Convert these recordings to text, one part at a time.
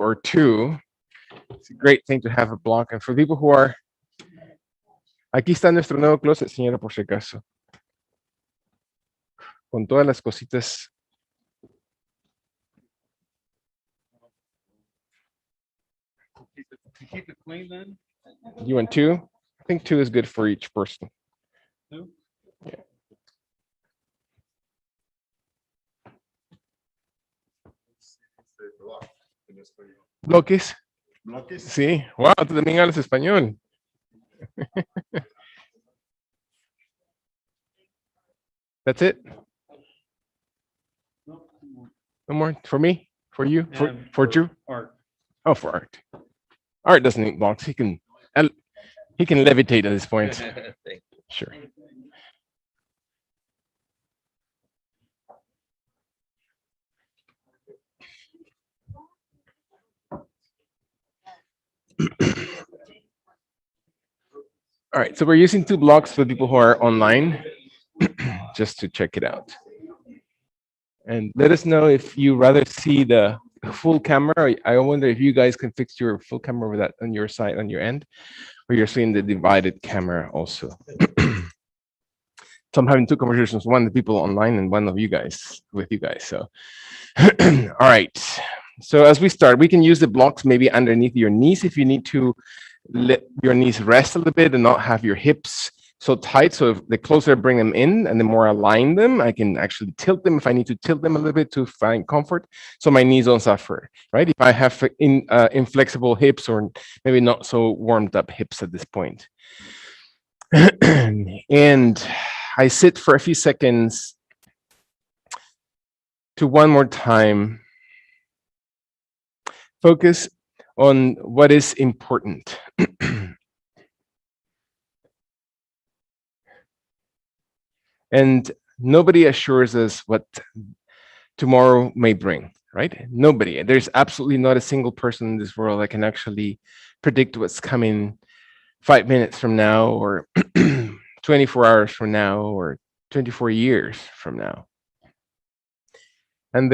or two, it's a great thing to have a block. And for people who are, aquí está nuestro nuevo closet, señora, por si acaso, con todas las cositas. To keep it clean, then. You want two? I think two is good for each person. Two? Yeah. Bloques. Bloques. Sí. Wow, tú también hablas español. That's it? No more for me? For you? For Drew? Art. Oh, for Art. Art doesn't need blocks. He can levitate at this point. Sure. All right, so we're using two blocks for people who are online, just to check it out. And let us know if you rather see the full camera. I wonder if you guys can fix your full camera with that on your side, on your end, or you're seeing the divided camera also. So I'm having two conversations, one the people online and one of you guys, with you guys. So, all right. So as we start, we can use the blocks maybe underneath your knees if you need to let your knees rest a little bit and not have your hips so tight. So if the closer I bring them in and the more I align them, I can actually tilt them if I need to tilt them a little bit to find comfort, so my knees don't suffer, right? If I have inflexible hips or maybe not so warmed up hips at this point. And I sit for a few seconds to one more time focus on what is important. And nobody assures us what tomorrow may bring, right? Nobody. There's absolutely not a single person in this world that can actually predict what's coming 5 minutes from now, or 24 hours from now, or 24 years from now. And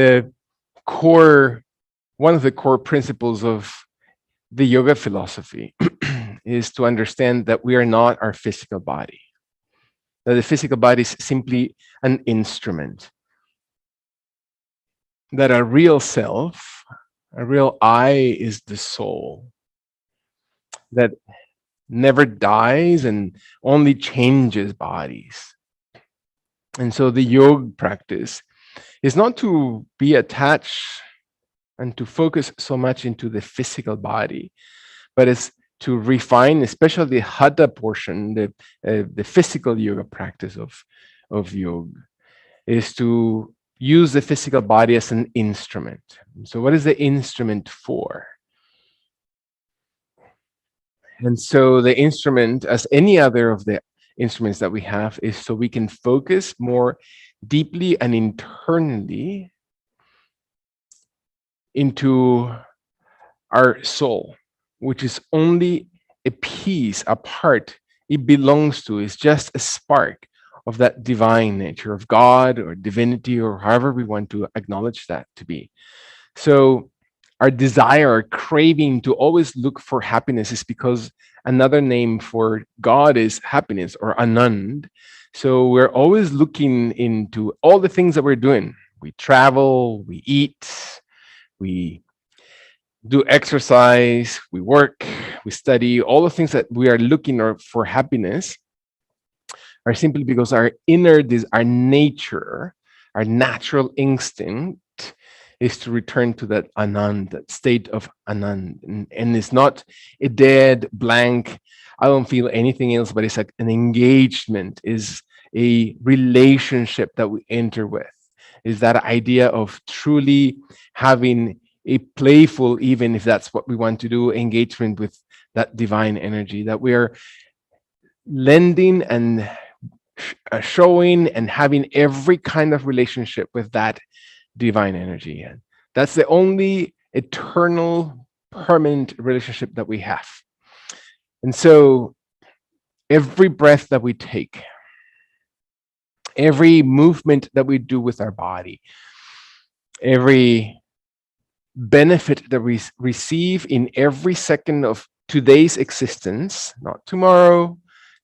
one of the core principles of the yoga philosophy is to understand that we are not our physical body. That the physical body is simply an instrument. That our real self, our real I, is the soul. That never dies and only changes bodies. And so the yoga practice is not to be attached and to focus so much into the physical body, but it's to refine, especially the hatha portion, the physical yoga practice of yoga, is to use the physical body as an instrument. So what is the instrument for? And so the instrument, as any other of the instruments that we have, is so we can focus more deeply and internally into our soul, which is only a piece, a part it belongs to, is just a spark of that divine nature of God or divinity, or however we want to acknowledge that to be. So our desire, our craving to always look for happiness is because another name for God is happiness, or Anand. So we're always looking into all the things that we're doing. We travel, we eat, we do exercise, we work, we study. All the things that we are looking for happiness are simply because our our nature, our natural instinct is to return to that Anand, that state of Anand. And it's not a dead, blank, I don't feel anything else, but it's like an engagement, is a relationship that we enter with, is that idea of truly having a playful, even if that's what we want to do, engagement with that divine energy, that we are lending and showing and having every kind of relationship with that divine energy. And that's the only eternal, permanent relationship that we have. And so every breath that we take, every movement that we do with our body, every benefit that we receive in every second of today's existence, not tomorrow,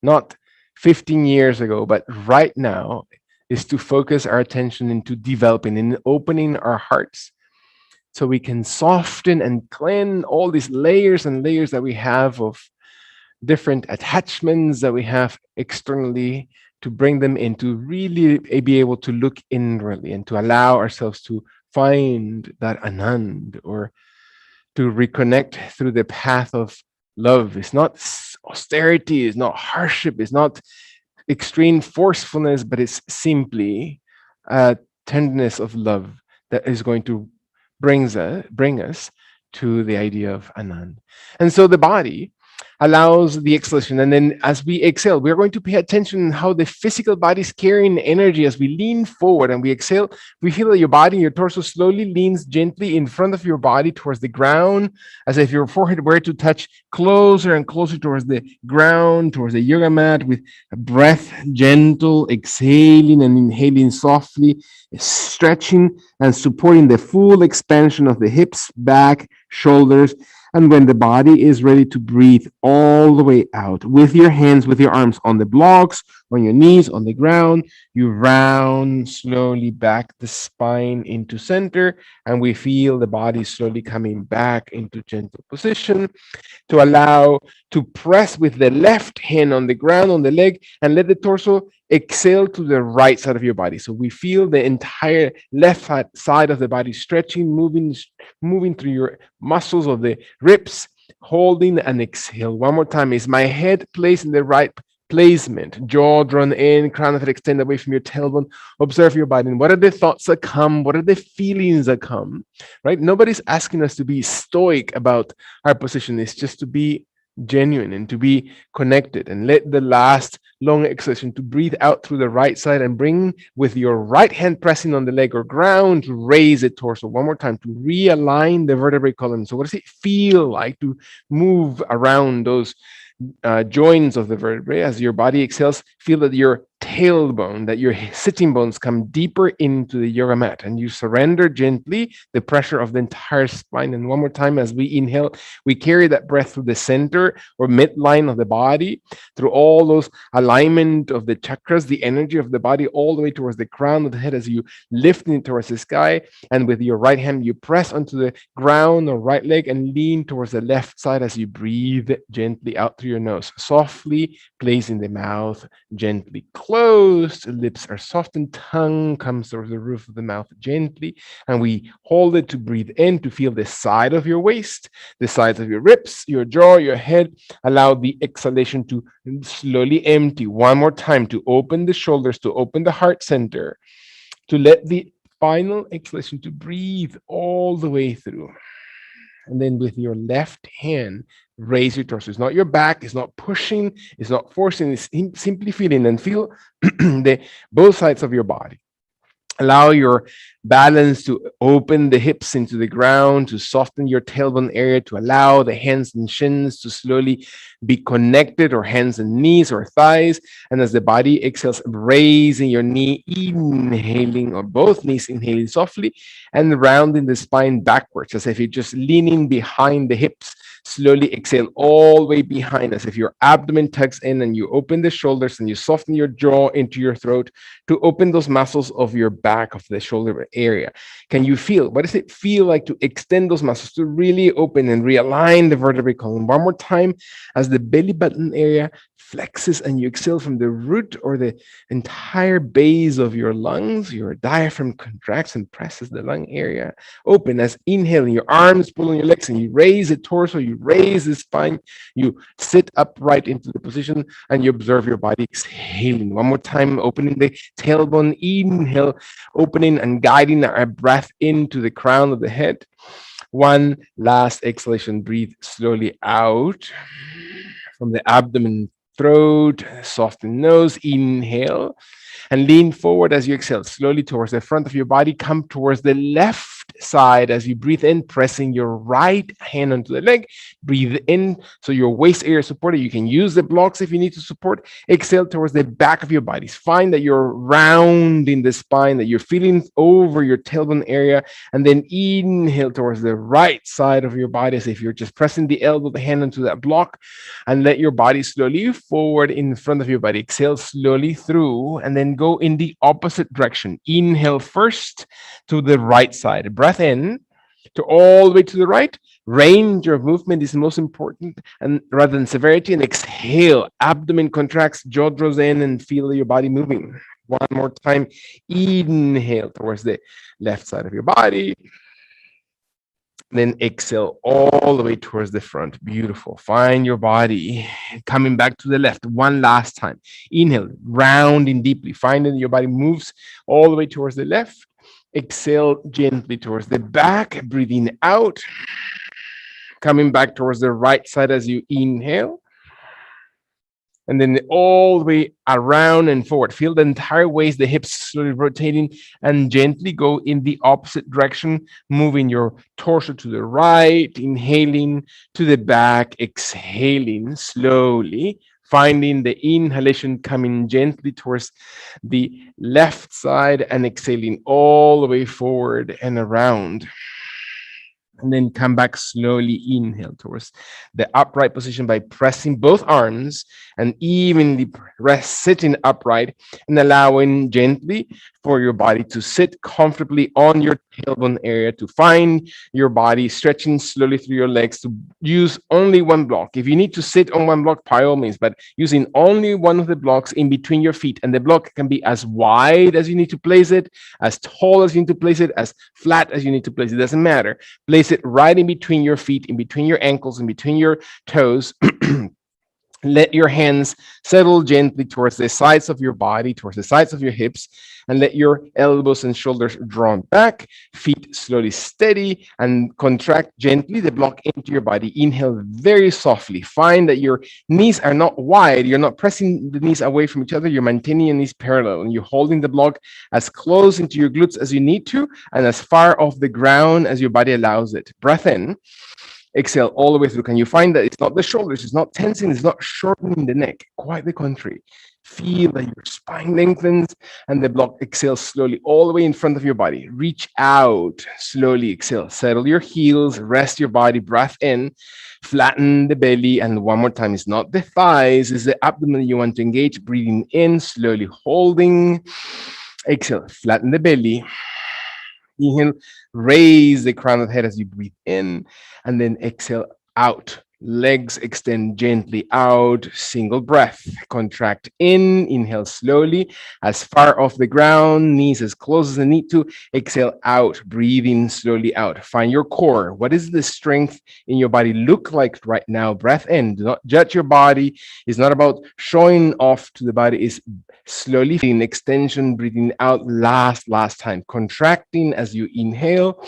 not 15 years ago, but right now, is to focus our attention into developing and opening our hearts so we can soften and cleanse all these layers and layers that we have of different attachments that we have externally, to bring them into really be able to look inwardly and to allow ourselves to find that anand, or to reconnect through the path of love. It's not austerity, it's not hardship, it's not extreme forcefulness, but it's simply a tenderness of love that is going to bring us to the idea of Anand. And so the body allows the exhalation. And then as we exhale, we're going to pay attention how the physical body is carrying energy as we lean forward and we exhale. We feel that your body, your torso slowly leans gently in front of your body towards the ground, as if your forehead were to touch closer and closer towards the ground, towards the yoga mat, with a breath gentle, exhaling and inhaling softly, stretching and supporting the full expansion of the hips, back, shoulders. And when the body is ready to breathe all the way out, with your hands, with your arms on the blocks, on your knees, on the ground, you round slowly back the spine into center, and we feel the body slowly coming back into gentle position, to allow to press with the left hand on the ground, on the leg, and let the torso exhale to the right side of your body. So we feel the entire left side of the body stretching, moving through your muscles of the ribs, holding and exhale. One more time. Is my head placed in the right placement? Jaw drawn in, crown of it extend away from your tailbone. Observe your body. And what are the thoughts that come? What are the feelings that come? Right? Nobody's asking us to be stoic about our position. It's just to be genuine and to be connected, and let the last long exhalation to breathe out through the right side, and bring with your right hand pressing on the leg or ground to raise the torso one more time, to realign the vertebrae column. So what does it feel like to move around those joints of the vertebrae as your body exhales? Feel that your tailbone, that your sitting bones come deeper into the yoga mat, and you surrender gently the pressure of the entire spine. And one more time, as we inhale, we carry that breath through the center or midline of the body, through all those alignment of the chakras, the energy of the body, all the way towards the crown of the head as you lift it towards the sky. And with your right hand, you press onto the ground or right leg and lean towards the left side as you breathe gently out through your nose, softly placing the mouth gently closed, lips are soft, and tongue comes towards the roof of the mouth gently. And we hold it to breathe in, to feel the side of your waist, the sides of your ribs, your jaw, your head. Allow the exhalation to slowly empty one more time, to open the shoulders, to open the heart center, to let the final exhalation to breathe all the way through. And then with your left hand, raise your torso. It's not your back, it's not pushing, it's not forcing, it's simply feeling, and feel both sides of your body. Allow your balance to open the hips into the ground, to soften your tailbone area, to allow the hands and shins to slowly be connected, or hands and knees or thighs. And as the body exhales, raising your knee, inhaling, or both knees inhaling softly, and rounding the spine backwards, as if you're just leaning behind the hips. Slowly exhale all the way behind, as if your abdomen tucks in, and you open the shoulders and you soften your jaw into your throat, to open those muscles of your back, of the shoulder area. Can you feel? What does it feel like to extend those muscles, to really open and realign the vertebrae column? One more time, as the belly button area flexes and you exhale from the root or the entire base of your lungs. Your diaphragm contracts and presses the lung area open, as inhaling, your arms pull on your legs, and you raise the torso, you raise the spine, you sit upright into the position, and you observe your body exhaling. One more time, opening the tailbone, inhale, opening and guiding our breath into the crown of the head. One last exhalation, breathe slowly out from the abdomen, throat, soften nose, inhale, and lean forward as you exhale slowly towards the front of your body. Come towards the left left side as you breathe in, pressing your right hand onto the leg. Breathe in so your waist area is supported. You can use the blocks if you need to support. Exhale towards the back of your body. Find that you're rounding the spine, that you're feeling over your tailbone area, and then inhale towards the right side of your body as if you're just pressing the elbow, the hand onto that block, and let your body slowly forward in front of your body. Exhale slowly through, and then go in the opposite direction. Inhale first to the right side. Breath in to all the way to the right. Range of movement is most important, and rather than severity. And exhale, abdomen contracts, jaw draws in, and feel your body moving. One more time. Inhale towards the left side of your body. Then exhale all the way towards the front. Beautiful. Find your body coming back to the left one last time. Inhale, rounding deeply. Finding your body moves all the way towards the left. Exhale gently towards the back. Breathing out. Coming back towards the right side as you inhale. And then all the way around and forward. Feel the entire waist, the hips slowly rotating, and gently go in the opposite direction, moving your torso to the right, inhaling to the back, exhaling slowly, finding the inhalation coming gently towards the left side and exhaling all the way forward and around. And then come back slowly, inhale towards the upright position by pressing both arms and evenly rest, sitting upright and allowing gently for your body to sit comfortably on your tailbone area, to find your body stretching slowly through your legs, to use only one block. If you need to sit on one block, by all means, but using only one of the blocks in between your feet. And the block can be as wide as you need to place it, as tall as you need to place it, as flat as you need to place it. It doesn't matter. Place it right in between your feet, in between your ankles, in between your toes. Let your hands settle gently towards the sides of your body, towards the sides of your hips, and let your elbows and shoulders drawn back, feet slowly steady, and contract gently the block into your body. Inhale very softly. Find that your knees are not wide. You're not pressing the knees away from each other. You're maintaining your knees parallel, and you're holding the block as close into your glutes as you need to, and as far off the ground as your body allows it. Breath in. Exhale all the way through. Can you find that it's not the shoulders, it's not tensing, it's not shortening the neck? Quite the contrary. Feel that your spine lengthens and the block exhales slowly all the way in front of your body. Reach out, slowly exhale. Settle your heels, rest your body, breath in, flatten the belly, and one more time. It's not the thighs, it's the abdomen you want to engage. Breathing in, slowly holding. Exhale, flatten the belly. Inhale, raise the crown of the head as you breathe in, and then exhale out. Legs extend gently out. Single breath. Contract in. Inhale slowly, as far off the ground. Knees as close as they need to. Exhale out. Breathing slowly out. Find your core. What does the strength in your body look like right now? Breath in. Do not judge your body. It's not about showing off to the body. It's slowly feeling extension. Breathing out. Last time. Contracting as you inhale.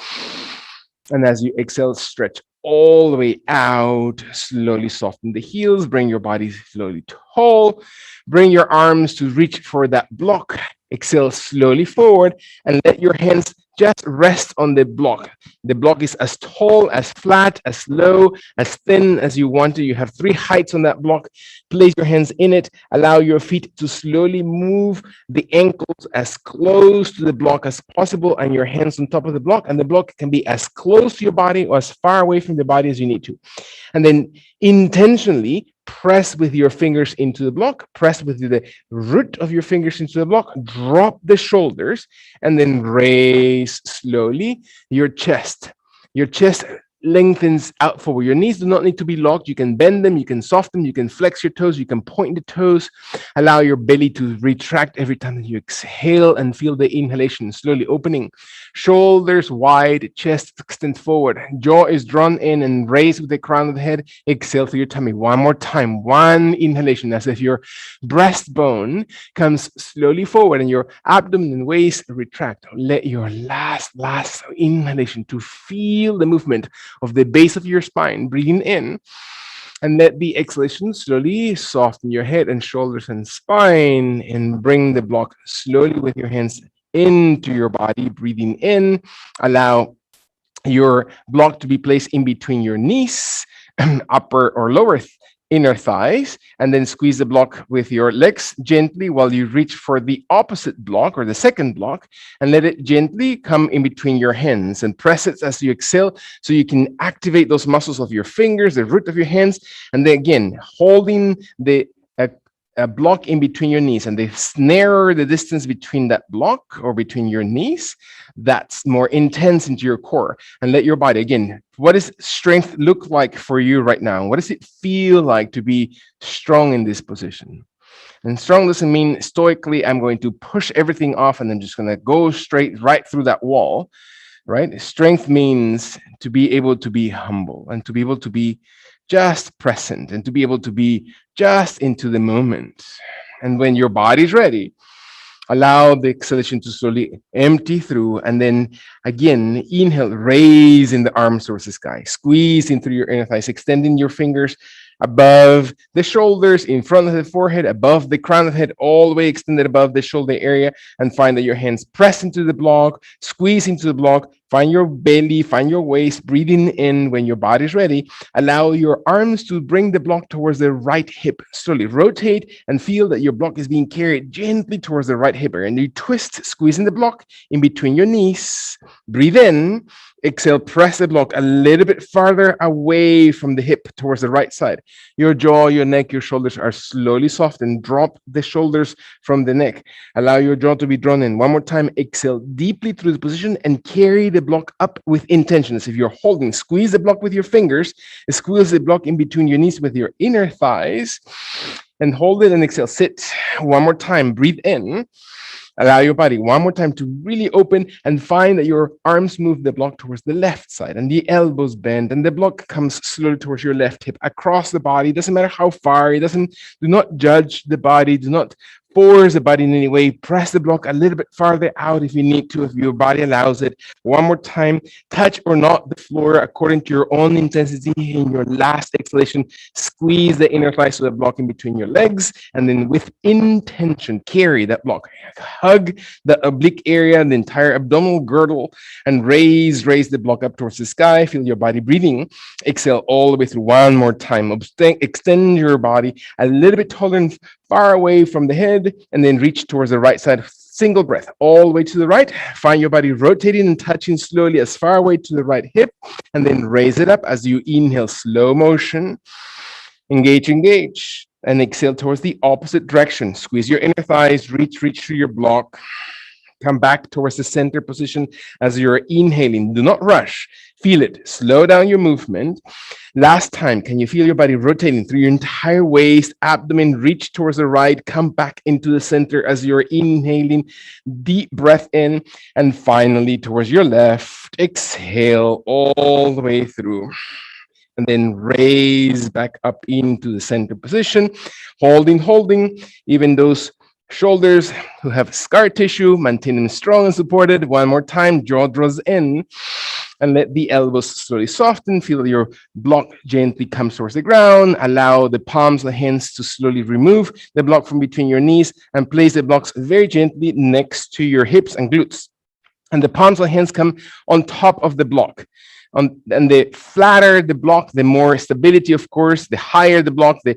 And as you exhale, stretch all the way out. Slowly soften the heels. Bring your body slowly tall. Bring your arms to reach for that block. Exhale slowly forward and let your hands just rest on the block. The block is as tall, as flat, as low, as thin as you want to. You have 3 heights on that block. Place your hands in it. Allow your feet to slowly move the ankles as close to the block as possible, and your hands on top of the block. And the block can be as close to your body or as far away from the body as you need to. And then intentionally press with your fingers into the block, press with the root of your fingers into the block, drop the shoulders, and then raise slowly your chest. Your chest lengthens out forward. Your knees do not need to be locked. You can bend them, you can soften, you can flex your toes, you can point the toes. Allow your belly to retract every time that you exhale and feel the inhalation slowly opening. Shoulders wide, chest extends forward. Jaw is drawn in and raised with the crown of the head. Exhale through your tummy. One more time. One inhalation as if your breastbone comes slowly forward and your abdomen and waist retract. Let your last inhalation to feel the movement of the base of your spine, breathing in, and let the exhalation slowly soften your head and shoulders and spine, and bring the block slowly with your hands into your body, breathing in. Allow your block to be placed in between your knees, upper or lower inner thighs, and then squeeze the block with your legs gently while you reach for the opposite block or the second block, and let it gently come in between your hands and press it as you exhale so you can activate those muscles of your fingers, the root of your hands, and then again holding the a block in between your knees, and the narrower the distance between that block or between your knees, that's more intense into your core. And let your body, again, what does strength look like for you right now? What does it feel like to be strong in this position? And strong doesn't mean stoically I'm going to push everything off and then just going to go straight right through that wall, right? Strength means to be able to be humble and to be able to be just present and to be able to be just into the moment. And when your body's ready, allow the exhalation to slowly empty through, and then again inhale, raising the arms towards the sky, squeezing through your inner thighs, extending your fingers above the shoulders, in front of the forehead, above the crown of the head, all the way extended above the shoulder area, and find that your hands press into the block, squeeze into the block, find your belly, find your waist, breathing in. When your body's ready, allow your arms to bring the block towards the right hip. Slowly rotate and feel that your block is being carried gently towards the right hip area. And you twist, squeezing the block in between your knees. Breathe in, exhale, press the block a little bit farther away from the hip towards the right side. Your jaw, your neck, your shoulders are slowly soft, and drop the shoulders from the neck. Allow your jaw to be drawn in. One more time, exhale deeply through the position and carry the block up with intention. As if you're holding, squeeze the block with your fingers, squeeze the block in between your knees with your inner thighs, and hold it and exhale. Sit one more time, breathe in. Allow your body one more time to really open and find that your arms move the block towards the left side and the elbows bend and the block comes slowly towards your left hip across the body. Doesn't matter how far. Do not judge the body. Do not force the body in any way. Press the block a little bit farther out if you need to, if your body allows it. One more time, touch or not the floor according to your own intensity. In your last exhalation, squeeze the inner thighs to the block in between your legs, and then with intention, carry that block. Hug the oblique area, the entire abdominal girdle, and raise the block up towards the sky. Feel your body breathing. Exhale all the way through one more time. Extend your body a little bit taller and far away from the head, and then reach towards the right side. Single breath all the way to the right. Find your body rotating and touching slowly as far away to the right hip, and then raise it up as you inhale, slow motion. Engage, and exhale towards the opposite direction. Squeeze your inner thighs, reach through your block. Come back towards the center position as you're inhaling. Do not rush. Feel it. Slow down your movement. Last time, can you feel your body rotating through your entire waist, abdomen, reach towards the right, come back into the center as you're inhaling, deep breath in, and finally towards your left, exhale all the way through. And then raise back up into the center position, holding, even those shoulders who have scar tissue, maintain them strong and supported. One more time, jaw draws in, and let the elbows slowly soften. Feel your block gently comes towards the ground. Allow the palms of the hands to slowly remove the block from between your knees and place the blocks very gently next to your hips and glutes. And the palms of the hands come on top of the block. And the flatter the block, the more stability, of course. The higher the block, the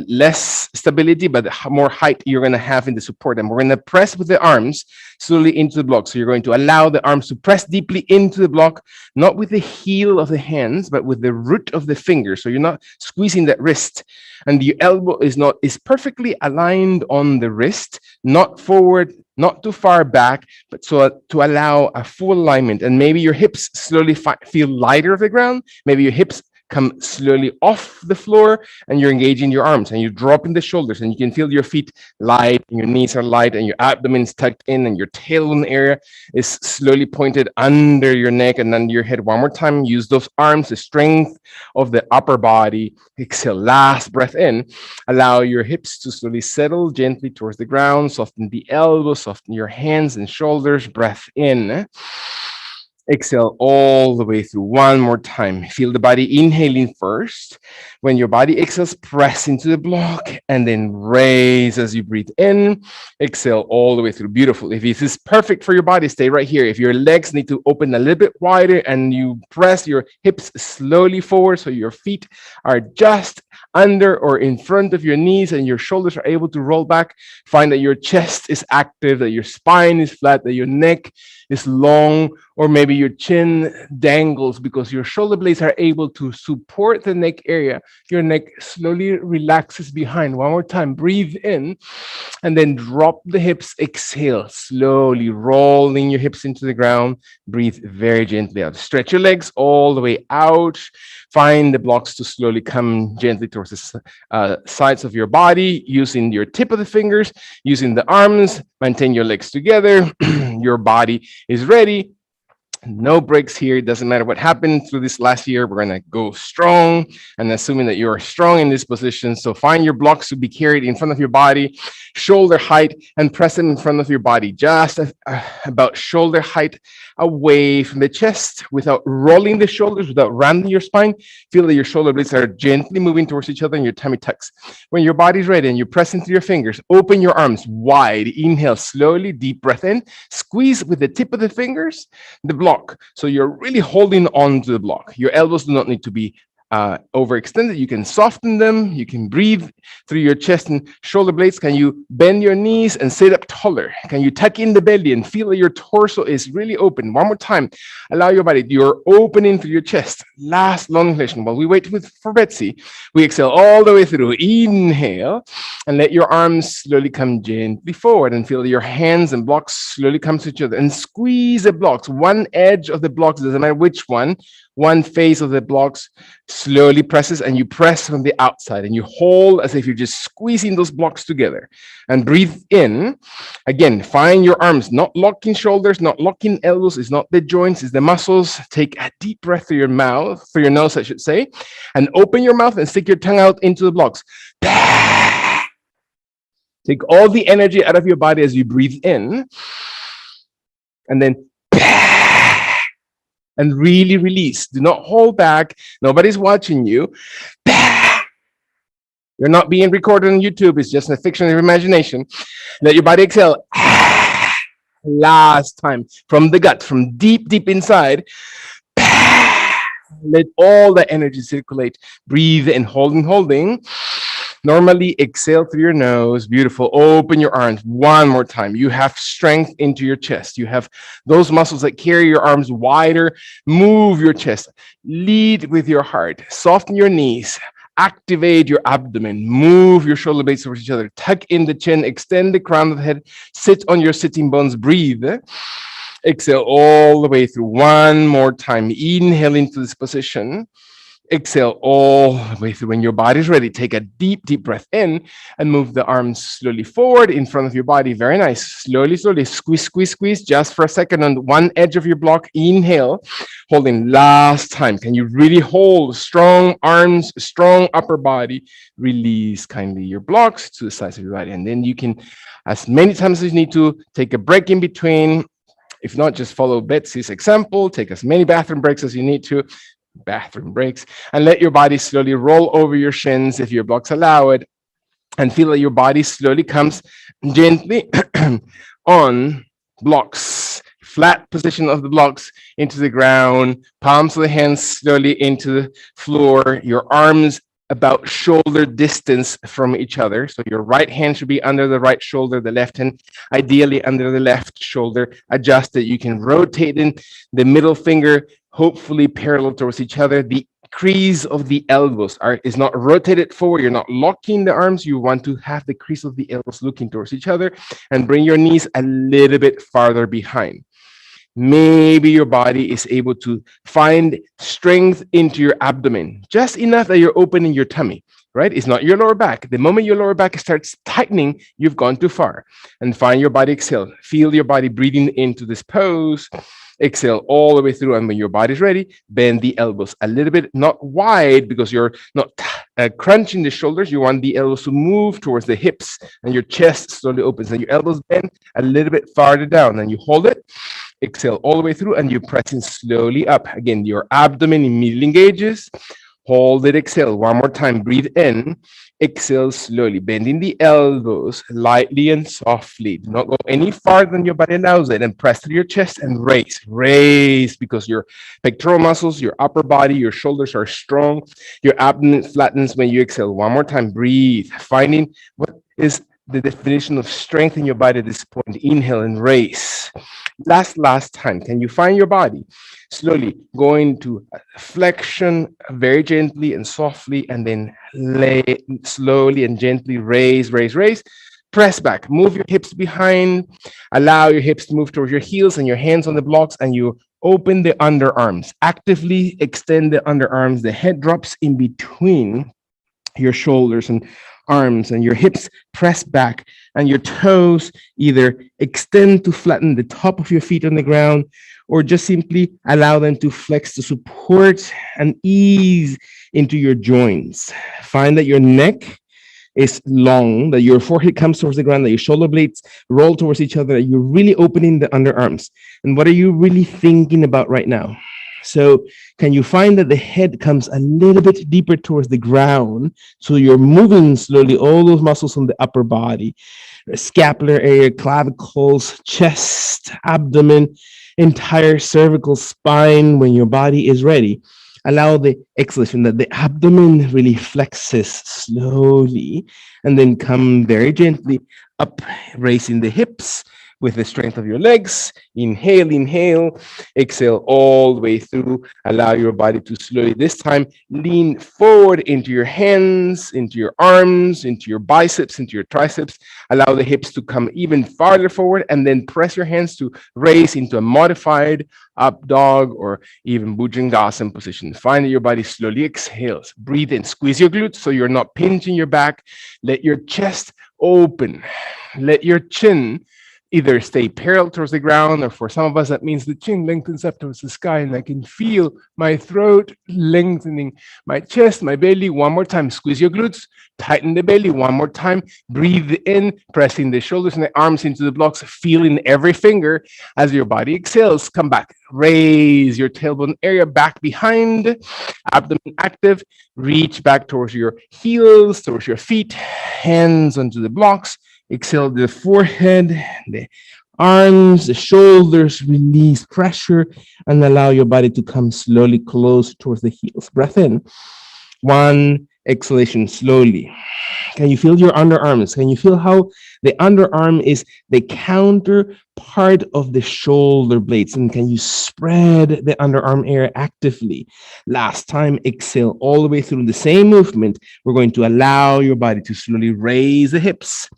less stability, but the more height you're going to have in the support. And we're going to press with the arms slowly into the block. So you're going to allow the arms to press deeply into the block, not with the heel of the hands, but with the root of the finger. So you're not squeezing that wrist. And the elbow is perfectly aligned on the wrist, not forward, not too far back, but so to allow a full alignment. And maybe your hips slowly feel lighter of the ground. Maybe your hips come slowly off the floor, and you're engaging your arms and you're dropping the shoulders, and you can feel your feet light and your knees are light and your abdomen is tucked in and your tailbone area is slowly pointed under your neck and under your head. One more time, use those arms, the strength of the upper body. Exhale, last breath in. Allow your hips to slowly settle gently towards the ground. Soften the elbows, soften your hands and shoulders. Breath in. Exhale all the way through. One more time. Feel the body inhaling first. When your body exhales, press into the block and then raise as you breathe in. Exhale all the way through. Beautiful. If this is perfect for your body, stay right here. If your legs need to open a little bit wider and you press your hips slowly forward so your feet are just under or in front of your knees and your shoulders are able to roll back, find that your chest is active, that your spine is flat, that your neck is long, or maybe your chin dangles because your shoulder blades are able to support the neck area. Your neck slowly relaxes behind. One more time, breathe in and then drop the hips. Exhale, slowly rolling your hips into the ground. Breathe very gently out. Stretch your legs all the way out. Find the blocks to slowly come gently towards the sides of your body, using your tip of the fingers, using the arms. Maintain your legs together. Your body is ready. No breaks here. It doesn't matter what happened through this last year. We're going to go strong, and assuming that you're strong in this position. So find your blocks to be carried in front of your body, shoulder height, and press them in front of your body, just about shoulder height away from the chest without rolling the shoulders, without rounding your spine. Feel that your shoulder blades are gently moving towards each other and your tummy tucks. When your body's ready and you press into your fingers, open your arms wide. Inhale slowly, deep breath in. Squeeze with the tip of the fingers the block. So you're really holding on to the block. Your elbows do not need to be overextended. You can soften them. You can breathe through your chest and shoulder blades. Can you bend your knees and sit up taller? Can you tuck in the belly and feel that your torso is really open? One more time. Allow your body. You're opening through your chest. Last long inhalation. While we wait for Betsy, we exhale all the way through. Inhale and let your arms slowly come gently forward and feel your hands and blocks slowly come to each other and squeeze the blocks. One edge of the blocks, doesn't matter which one face of the blocks slowly presses, and you press from the outside and you hold as if you're just squeezing those blocks together. And breathe in. Again, find your arms, not locking shoulders, not locking elbows. It's not the joints, it's the muscles. Take a deep breath through your mouth, through your nose, I should say, and open your mouth and stick your tongue out into the blocks. Take all the energy out of your body as you breathe in, and then and really release. Do not hold back. Nobody's watching you. You're not being recorded on YouTube. It's just a fiction of your imagination. Let your body exhale. Last time. From the gut, from deep, deep inside. Let all the energy circulate. Breathe in, holding. Normally exhale through your nose. Beautiful. Open your arms one more time. You have strength into your chest. You have those muscles that carry your arms wider. Move your chest. Lead with your heart. Soften your knees. Activate your abdomen. Move your shoulder blades towards each other. Tuck in the chin. Extend the crown of the head. Sit on your sitting bones. Breathe. Exhale all the way through. One more time. Inhale into this position. Exhale all the way through. When your body's ready, take a deep, deep breath in and move the arms slowly forward in front of your body. Very nice. Slowly. Squeeze just for a second on one edge of your block. Inhale, holding last time. Can you really hold strong arms, strong upper body? Release kindly your blocks to the sides of your body. And then you can, as many times as you need to, take a break in between. If not, just follow Betsy's example. Take as many bathroom breaks as you need to. Bathroom breaks, and let your body slowly roll over your shins if your blocks allow it, and feel that your body slowly comes gently on blocks. Flat position of the blocks into the ground, palms of the hands slowly into the floor, your arms about shoulder distance from each other. So your right hand should be under the right shoulder, the left hand ideally under the left shoulder. Adjust it. You can rotate in the middle finger, hopefully parallel towards each other. The crease of the elbows is not rotated forward. You're not locking the arms. You want to have the crease of the elbows looking towards each other, and bring your knees a little bit farther behind. Maybe your body is able to find strength into your abdomen, just enough that you're opening your tummy, right? It's not your lower back. The moment your lower back starts tightening, you've gone too far. And find your body, exhale. Feel your body breathing into this pose. Exhale all the way through, and when your body's ready, bend the elbows a little bit, not wide because you're not crunching the shoulders. You want the elbows to move towards the hips, and your chest slowly opens, and your elbows bend a little bit farther down, and you hold it. Exhale all the way through, and you're pressing slowly up. Again, your abdomen immediately engages. Hold it, exhale. One more time. Breathe in. Exhale slowly, bending the elbows lightly and softly. Do not go any farther than your body allows it. And press through your chest and raise. Raise, because your pectoral muscles, your upper body, your shoulders are strong. Your abdomen flattens when you exhale. One more time. Breathe. Finding what is the definition of strength in your body at this point. Inhale and raise. Last time. Can you find your body? Slowly going to flexion very gently and softly, and then lay slowly and gently raise, raise, raise. Press back. Move your hips behind. Allow your hips to move towards your heels and your hands on the blocks, and you open the underarms. Actively extend the underarms. The head drops in between your shoulders and arms, and your hips press back, and your toes either extend to flatten the top of your feet on the ground, or just simply allow them to flex to support and ease into your joints. Find that your neck is long, that your forehead comes towards the ground, that your shoulder blades roll towards each other, that you're really opening the underarms. And what are you really thinking about right now? So can you find that the head comes a little bit deeper towards the ground? So you're moving slowly all those muscles on the upper body, the scapular area, clavicles, chest, abdomen, entire cervical spine. When your body is ready, allow the exhalation that the abdomen really flexes slowly, and then come very gently up, raising the hips with the strength of your legs. Inhale, inhale, exhale all the way through. Allow your body to slowly, this time, lean forward into your hands, into your arms, into your biceps, into your triceps. Allow the hips to come even farther forward, and then press your hands to raise into a modified up dog or even Bhujangasana position. Find that your body slowly exhales. Breathe in, squeeze your glutes so you're not pinching your back. Let your chest open. Let your chin either stay parallel towards the ground, or for some of us, that means the chin lengthens up towards the sky, and I can feel my throat lengthening, my chest, my belly. One more time, squeeze your glutes, tighten the belly. One more time, breathe in, pressing the shoulders and the arms into the blocks, feeling every finger as your body exhales. Come back, raise your tailbone area back behind, abdomen active, reach back towards your heels, towards your feet, hands onto the blocks. Exhale the forehead, the arms, the shoulders, release pressure, and allow your body to come slowly close towards the heels. Breath in. One, exhalation slowly. Can you feel your underarms? Can you feel how the underarm is the counterpart of the shoulder blades? And can you spread the underarm area actively? Last time, exhale all the way through the same movement. We're going to allow your body to slowly raise the hips.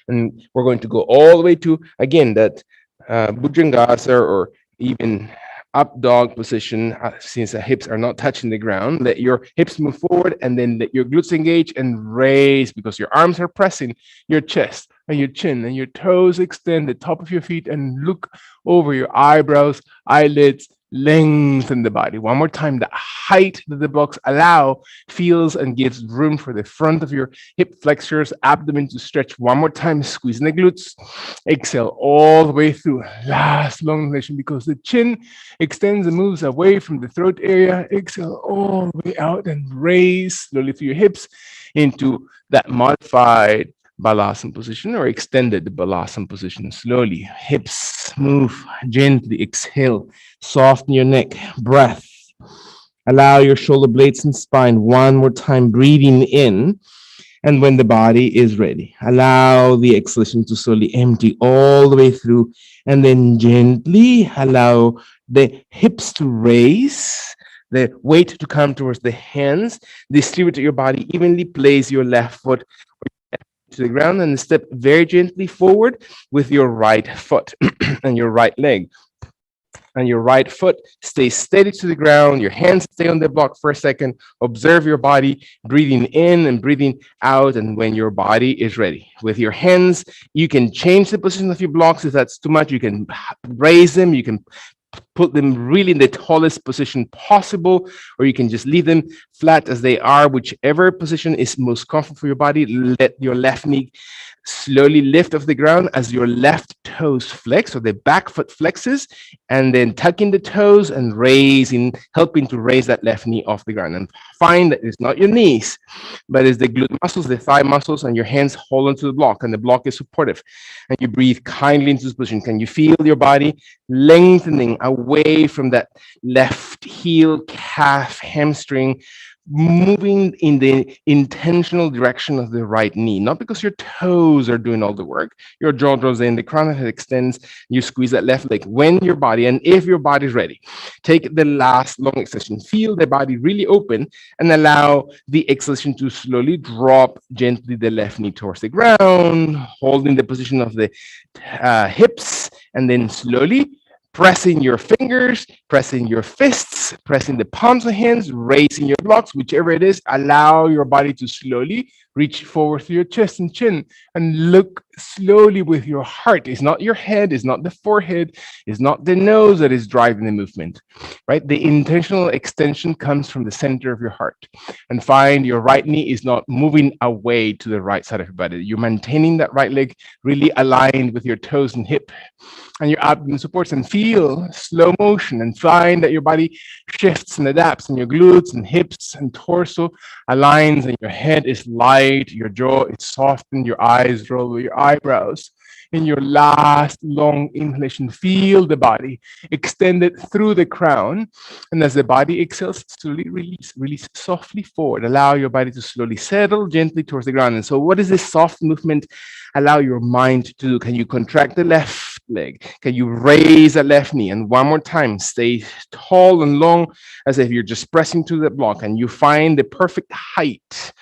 And we're going to go all the way to, again, that Bhujangasana or even up dog position, since the hips are not touching the ground. Let your hips move forward, and then let your glutes engage and raise, because your arms are pressing your chest and your chin, and your toes extend the top of your feet, and look over your eyebrows, eyelids, lengthen the body. One more time, the height that the blocks allow feels and gives room for the front of your hip flexors, abdomen to stretch. One more time, squeezing the glutes. Exhale all the way through. Last long inhalation, because the chin extends and moves away from the throat area. Exhale all the way out and raise slowly through your hips into that modified Balasana position, or extended Balasana position. Slowly, hips move gently. Exhale, soften your neck. Breath. Allow your shoulder blades and spine. One more time, breathing in. And when the body is ready, allow the exhalation to slowly empty all the way through, and then gently allow the hips to raise, the weight to come towards the hands. Distribute your body evenly. Place your left foot to the ground, and step very gently forward with your right foot and your right leg. And your right foot stays steady to the ground. Your hands stay on the block for a second. Observe your body, breathing in and breathing out. And when your body is ready, with your hands, you can change the position of your blocks. If that's too much, you can raise them. You can put them really in the tallest position possible, or you can just leave them flat as they are, whichever position is most comfortable for your body. Let your left knee slowly lift off the ground as your left toes flex, or the back foot flexes, and then tucking the toes and raising, helping to raise that left knee off the ground. And find that it's not your knees, but it's the glute muscles, the thigh muscles, and your hands hold onto the block, and the block is supportive. And you breathe kindly into this position. Can you feel your body lengthening away from that left heel, calf, hamstring, moving in the intentional direction of the right knee? Not because your toes are doing all the work. Your jaw draws in, the crown of the head extends, you squeeze that left leg. When your body, and if your body is ready, take the last long extension. Feel the body really open and allow the extension to slowly drop gently the left knee towards the ground, holding the position of the hips, and then slowly pressing your fingers, pressing your fists, pressing the palms of hands, raising your blocks, whichever it is. Allow your body to slowly reach forward through your chest and chin, and look slowly with your heart. It's not your head, it's not the forehead, it's not the nose that is driving the movement, right? The intentional extension comes from the center of your heart. And find your right knee is not moving away to the right side of your body. You're maintaining that right leg really aligned with your toes and hip, and your abdomen supports. And feel slow motion, and find that your body shifts and adapts, and your glutes and hips and torso aligns, and your head is light, your jaw is softened, your eyes roll with your eyebrows. In your last long inhalation, feel the body extended through the crown. And as the body exhales, slowly release softly forward. Allow your body to slowly settle gently towards the ground. And so what does this soft movement allow your mind to do? Can you contract the left leg? Can you raise that left knee? And one more time, stay tall and long as if you're just pressing to the block, and you find the perfect height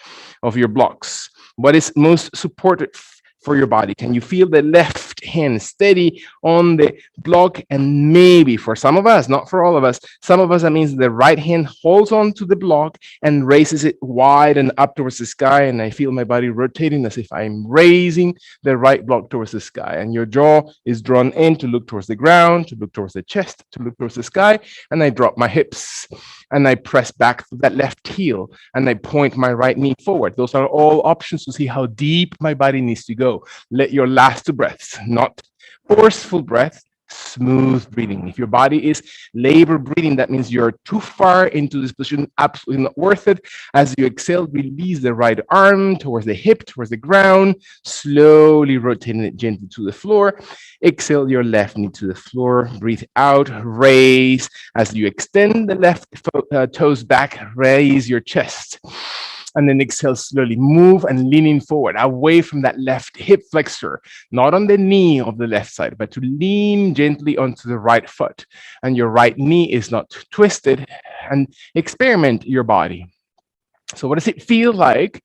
of your blocks. What is most supportive for your body? Can you feel the left hand steady on the block? And maybe for some of us, not for all of us, some of us, that means the right hand holds on to the block and raises it wide and up towards the sky. And I feel my body rotating as if I'm raising the right block towards the sky. And your jaw is drawn in to look towards the ground, to look towards the chest, to look towards the sky. And I drop my hips, and I press back to that left heel, and I point my right knee forward. Those are all options to see how deep my body needs to go. Let your last two breaths, not forceful breath, smooth breathing. If your body is labor breathing, that means you're too far into this position, absolutely not worth it. As you exhale, release the right arm towards the hip, towards the ground, slowly rotating it gently to the floor. Exhale your left knee to the floor, breathe out, raise. As you extend the left toes back, raise your chest. And then exhale, slowly move and leaning forward away from that left hip flexor, not on the knee of the left side, but to lean gently onto the right foot. And your right knee is not twisted, and experiment your body. So what does it feel like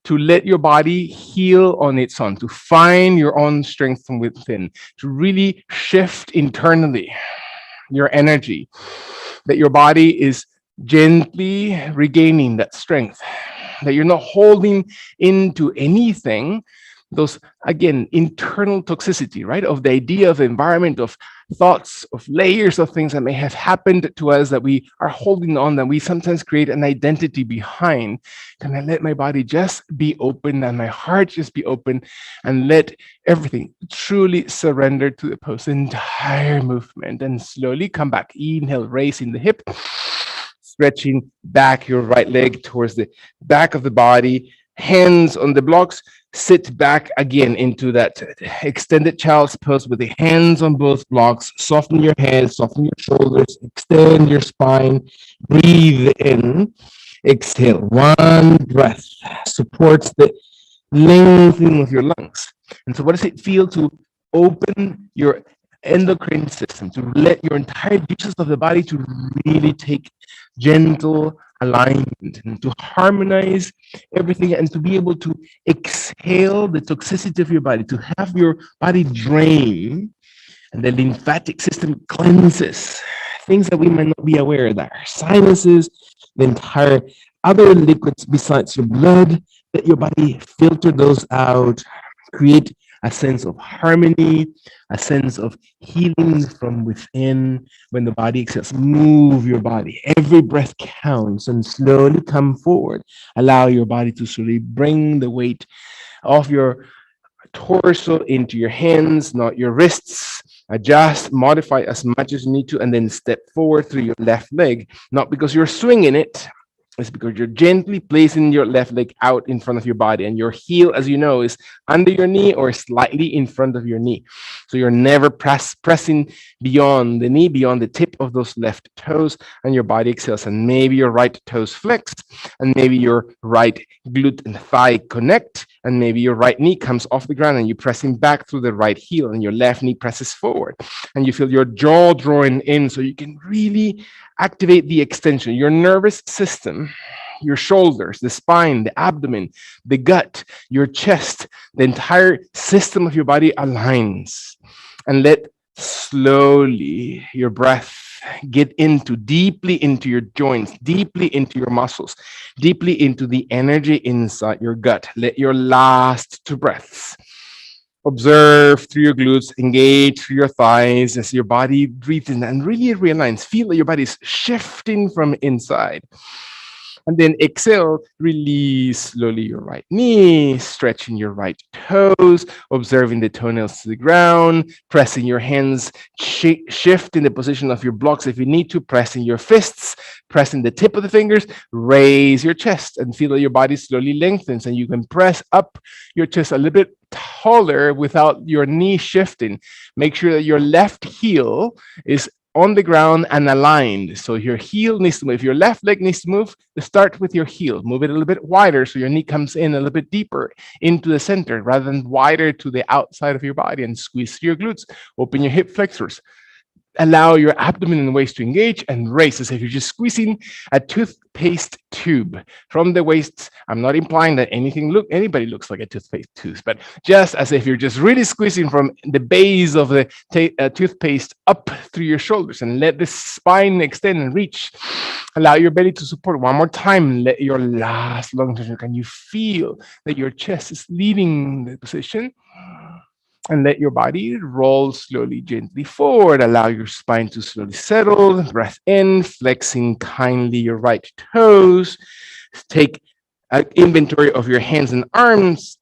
to let your body heal on its own, to find your own strength from within, to really shift internally your energy, that your body is gently regaining that strength, that you're not holding into anything, those, again, internal toxicity, right? Of the idea of the environment, of thoughts, of layers of things that may have happened to us that we are holding on, that we sometimes create an identity behind. Can I let my body just be open, and my heart just be open, and let everything truly surrender to the post, entire movement, and slowly come back. Inhale, raising the hip, stretching back your right leg towards the back of the body, hands on the blocks. Sit back again into that extended child's pose with the hands on both blocks. Soften your head, soften your shoulders, extend your spine. Breathe in, exhale. One breath supports the lengthening of your lungs. And so what does it feel to open your endocrine system, to let your entire juices of the body to really take gentle alignment and to harmonize everything, and to be able to exhale the toxicity of your body, to have your body drain, and the lymphatic system cleanses things that we might not be aware of, that our sinuses, the entire other liquids besides your blood, that your body filter those out, create a sense of harmony, a sense of healing from within. When the body exhales, move your body. Every breath counts, and slowly come forward. Allow your body to slowly bring the weight of your torso into your hands, not your wrists. Adjust, modify as much as you need to, and then step forward through your left leg. Not because you're swinging it, it's because you're gently placing your left leg out in front of your body, and your heel, as you know, is under your knee or slightly in front of your knee. So you're never pressing beyond the knee, beyond the tip of those left toes, and your body exhales. And maybe your right toes flexed, and maybe your right glute and thigh connect, and maybe your right knee comes off the ground and you're pressing back through the right heel, and your left knee presses forward, and you feel your jaw drawing in so you can really activate the extension. Your nervous system, your shoulders, the spine, the abdomen, the gut, your chest, the entire system of your body aligns. And let slowly your breath get deeply into your joints, deeply into your muscles, deeply into the energy inside your gut. Let your last two breaths observe through your glutes, engage through your thighs as your body breathes in and really realigns. Feel that your body is shifting from inside. And then exhale, release slowly your right knee, stretching your right toes, observing the toenails to the ground, pressing your hands, shift in the position of your blocks if you need to, pressing your fists, pressing the tip of the fingers, raise your chest and feel that your body slowly lengthens, and you can press up your chest a little bit taller without your knee shifting. Make sure that your left heel is on the ground and aligned. So your heel needs to move. If your left leg needs to move, start with your heel. Move it a little bit wider so your knee comes in a little bit deeper into the center rather than wider to the outside of your body, and squeeze through your glutes. Open your hip flexors. Allow your abdomen and waist to engage and raise as if you're just squeezing a toothpaste tube from the waist. I'm not implying that anybody looks like a toothpaste tube, but just as if you're just really squeezing from the base of the toothpaste up through your shoulders, and let the spine extend and reach. Allow your belly to support. One more time. Let your last long extension. Can you feel that your chest is leaving the position? And let your body roll slowly, gently forward. Allow your spine to slowly settle. Breath in, flexing kindly your right toes. Take an inventory of your hands and arms,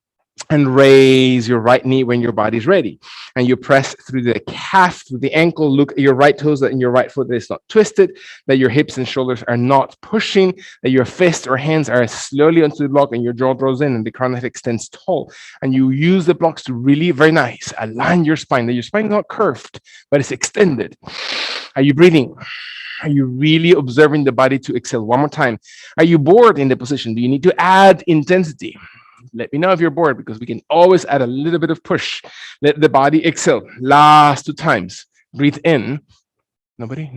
and raise your right knee when your body's ready. And you press through the calf, through the ankle. Look at your right toes and your right foot that is not twisted, that your hips and shoulders are not pushing, that your fists or hands are slowly onto the block, and your jaw draws in and the crown extends tall. And you use the blocks to really, very nice, align your spine, that your spine is not curved, but it's extended. Are you breathing? Are you really observing the body to exhale? One more time. Are you bored in the position? Do you need to add intensity? Let me know if you're bored, because we can always add a little bit of push. Let the body exhale. Last two times. Breathe in. Nobody?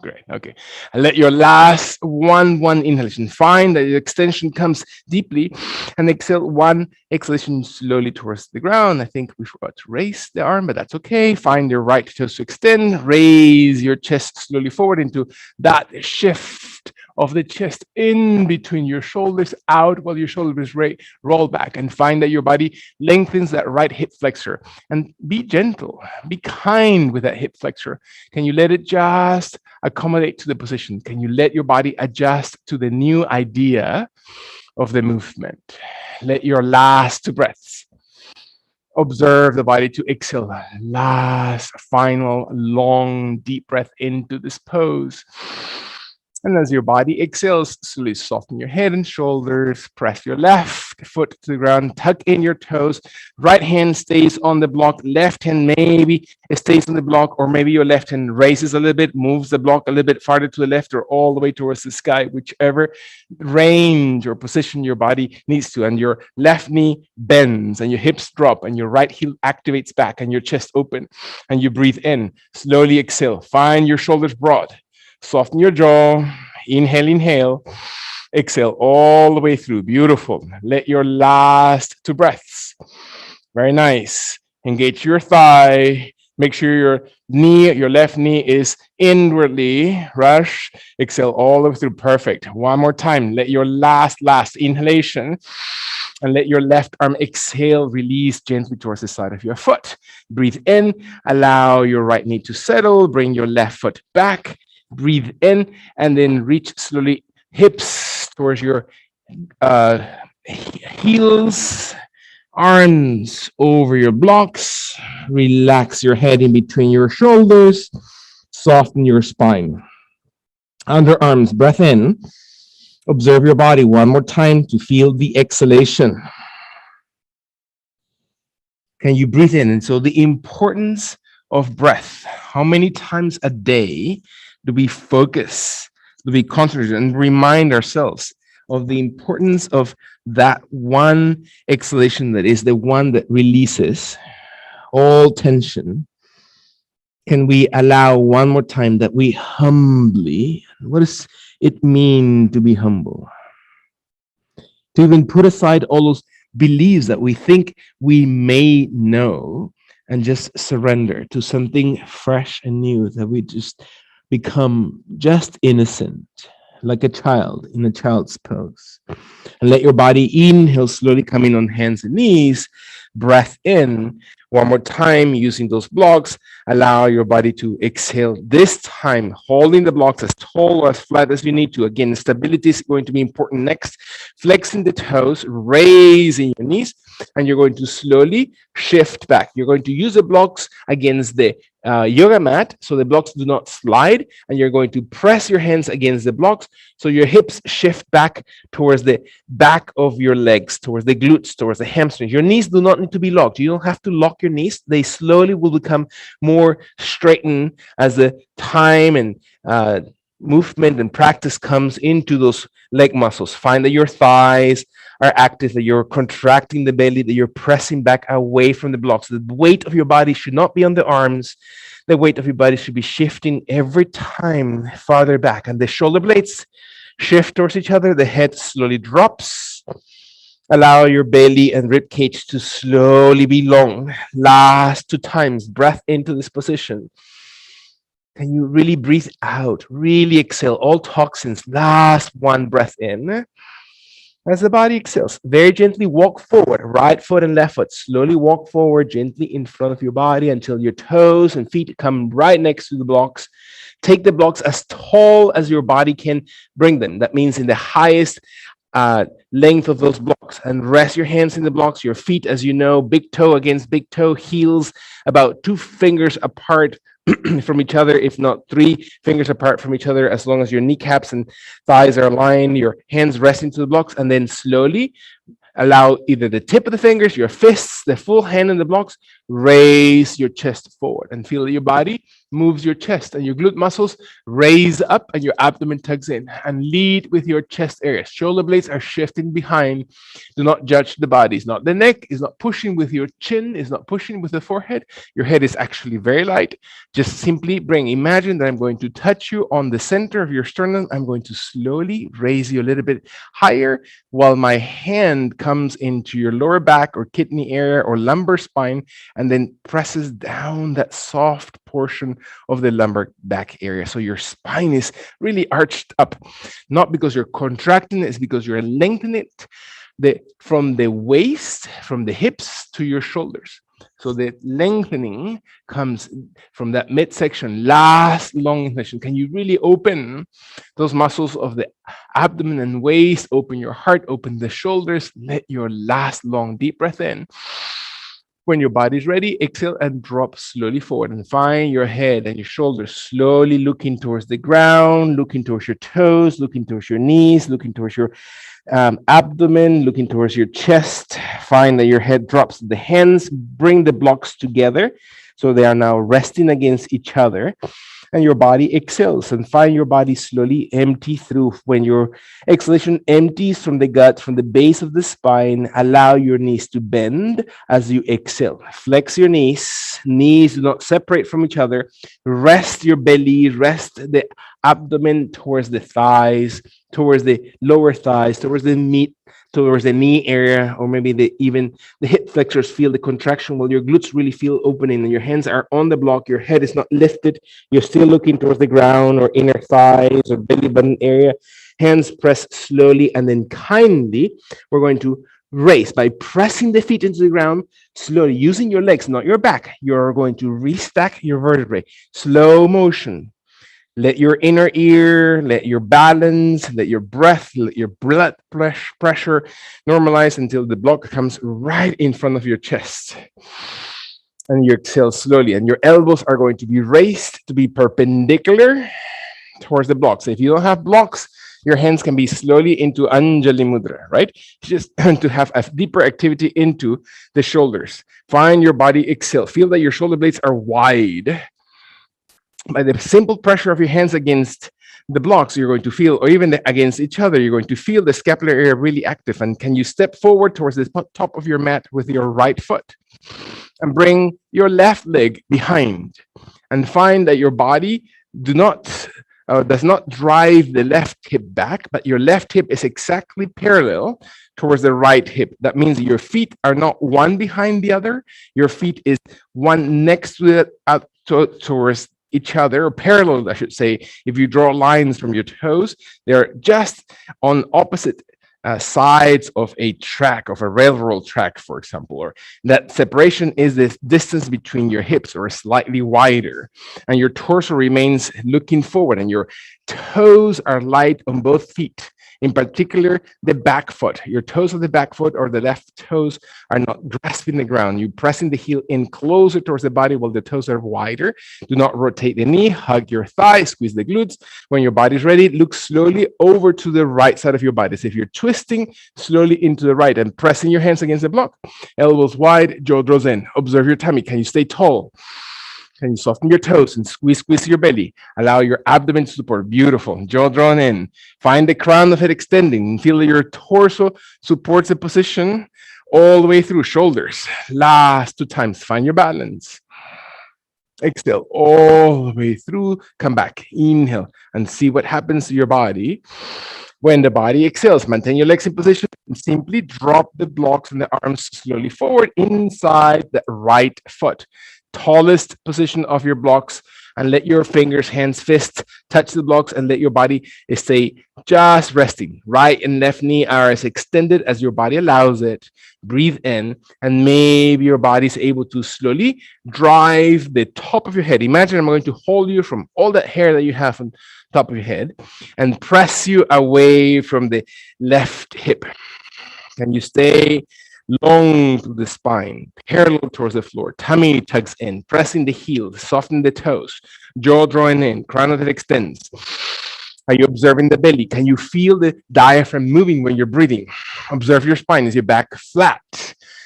Great. Okay. And let your last one inhalation. Find that the extension comes deeply, and exhale one exhalation slowly towards the ground. I think we forgot to raise the arm, but that's okay. Find your right toes to extend. Raise your chest slowly forward into that shift of the chest in between your shoulders, out while your shoulders roll back, and find that your body lengthens that right hip flexor. And be gentle, be kind with that hip flexor. Can you let it just accommodate to the position? Can you let your body adjust to the new idea of the movement? Let your last two breaths observe the body to exhale. Last, final, long, deep breath into this pose. And as your body exhales, slowly soften your head and shoulders, press your left foot to the ground, tuck in your toes, right hand stays on the block, left hand maybe it stays on the block, or maybe your left hand raises a little bit, moves the block a little bit farther to the left or all the way towards the sky, whichever range or position your body needs to. And your left knee bends and your hips drop and your right heel activates back and your chest open, and you breathe in, slowly exhale, find your shoulders broad. Soften your jaw, inhale, exhale all the way through. Beautiful. Let your last two breaths. Very nice. Engage your thigh. Make sure your left knee is inwardly. Rush. Exhale all the way through. Perfect. One more time. Let your last inhalation And let your left arm exhale, release gently towards the side of your foot. Breathe in, allow your right knee to settle, bring your left foot back, breathe in, and then reach slowly hips towards your uh, heels, arms over your blocks. Relax your head in between your shoulders, soften your spine. Underarms, breath in. Observe your body one more time to feel the exhalation. Can you breathe in? And so the importance of breath. How many times a day do we focus, do we concentrate and remind ourselves of the importance of that one exhalation that is the one that releases all tension? Can we allow one more time that we humbly, what does it mean to be humble? To even put aside all those beliefs that we think we may know and just surrender to something fresh and new, that we just become just innocent, like a child in a child's pose. And let your body inhale, slowly coming on hands and knees. Breath in. One more time, using those blocks. Allow your body to exhale. This time, holding the blocks as tall or as flat as you need to. Again, stability is going to be important next. Flexing the toes, raising your knees, and you're going to slowly shift back. You're going to use the blocks against the yoga mat so the blocks do not slide, and you're going to press your hands against the blocks so your hips shift back towards the back of your legs, towards the glutes, towards the hamstrings. Your knees do not need to be locked. You don't have to lock your knees. They slowly will become more straightened as the time and movement and practice comes into those leg muscles. Find that your thighs are active, that you're contracting the belly, that you're pressing back away from the blocks. The weight of your body should not be on the arms. The weight of your body should be shifting every time farther back. And the shoulder blades shift towards each other. The head slowly drops. Allow your belly and rib cage to slowly be long. Last 2 times, breath into this position. Can you really breathe out? Really exhale all toxins. Last 1 breath in. As the body exhales, very gently walk forward, right foot and left foot. Slowly walk forward gently in front of your body until your toes and feet come right next to the blocks. Take the blocks as tall as your body can bring them. That means in the highest length of those blocks, and rest your hands in the blocks, your feet, as you know, big toe against big toe, heels about 2 fingers apart from each other, if not 3 fingers apart from each other, as long as your kneecaps and thighs are aligned, your hands rest into the blocks, and then slowly allow either the tip of the fingers, your fists, the full hand in the blocks, raise your chest forward and feel that your body moves your chest and your glute muscles raise up and your abdomen tugs in, and lead with your chest area. Shoulder blades are shifting behind. Do not judge the body. It's not the neck, is not pushing with your chin, is not pushing with the forehead. Your head is actually very light. Just simply imagine that I'm going to touch you on the center of your sternum. I'm going to slowly raise you a little bit higher while my hand comes into your lower back or kidney area or lumbar spine, and then presses down that soft portion of the lumbar back area. So your spine is really arched up, not because you're contracting it, it's because you're lengthening it from the waist, from the hips to your shoulders. So the lengthening comes from that midsection, last long inhalation. Can you really open those muscles of the abdomen and waist? Open your heart, open the shoulders. Let your last long deep breath in. When your body's ready, exhale and drop slowly forward, and find your head and your shoulders slowly looking towards the ground, looking towards your toes, looking towards your knees, looking towards your abdomen, looking towards your chest. Find that your head drops. The hands bring the blocks together, so they are now resting against each other. And your body exhales, and find your body slowly empty through. When your exhalation empties from the gut, from the base of the spine, allow your knees to bend as you exhale. Flex your knees. Knees do not separate from each other. Rest your belly, rest the abdomen towards the thighs, towards the lower thighs, towards the meat, towards the knee area, or maybe even the hip flexors feel the contraction while your glutes really feel opening, and your hands are on the block. Your head is not lifted. You're still looking towards the ground or inner thighs or belly button area. Hands press slowly and then kindly. We're going to raise by pressing the feet into the ground, slowly using your legs, not your back. You're going to restack your vertebrae. Slow motion. Let your inner ear, let your balance, let your breath, let your blood pressure normalize until the block comes right in front of your chest. And you exhale slowly, and your elbows are going to be raised to be perpendicular towards the blocks. If you don't have blocks, your hands can be slowly into Anjali Mudra, right? Just to have a deeper activity into the shoulders. Find your body exhale. Feel that your shoulder blades are wide. By the simple pressure of your hands against the blocks, you're going to feel, or even against each other, you're going to feel the scapular area really active. And can you step forward towards the top of your mat with your right foot and bring your left leg behind and find that your body does not drive the left hip back, but your left hip is exactly parallel towards the right hip. That means your feet are not one behind the other. Your feet is one next to it, towards each other, or parallel, I should say. If you draw lines from your toes, they're just on opposite sides of a track, of a railroad track, for example, or that separation is this distance between your hips or slightly wider, and your torso remains looking forward, and your toes are light on both feet. In particular, the back foot. Your toes of the back foot or the left toes are not grasping the ground. You're pressing the heel in closer towards the body while the toes are wider. Do not rotate the knee, hug your thigh, squeeze the glutes. When your body's ready, look slowly over to the right side of your body. So if you're twisting, slowly into the right and pressing your hands against the block. Elbows wide, jaw draws in. Observe your tummy. Can you stay tall? Can you soften your toes and squeeze your belly? Allow your abdomen to support. Beautiful. Jaw drawn in. Find the crown of it extending. Feel that your torso supports the position all the way through. Shoulders. Last 2 times. Find your balance. Exhale all the way through. Come back. Inhale and see what happens to your body. When the body exhales, maintain your legs in position and simply drop the blocks and the arms slowly forward inside the right foot. Tallest position of your blocks, and let your fingers, hands, fists touch the blocks and let your body stay just resting. Right and left knee are as extended as your body allows it. Breathe in, and maybe your body is able to slowly drive the top of your head. Imagine I'm going to hold you from all that hair that you have on top of your head and press you away from the left hip. Can you stay long through the spine, parallel towards the floor? Tummy tugs in, pressing the heels, soften the toes, jaw drawing in, crown of it extends. Are you observing the belly? Can you feel the diaphragm moving when you're breathing? Observe your spine. Is your back flat?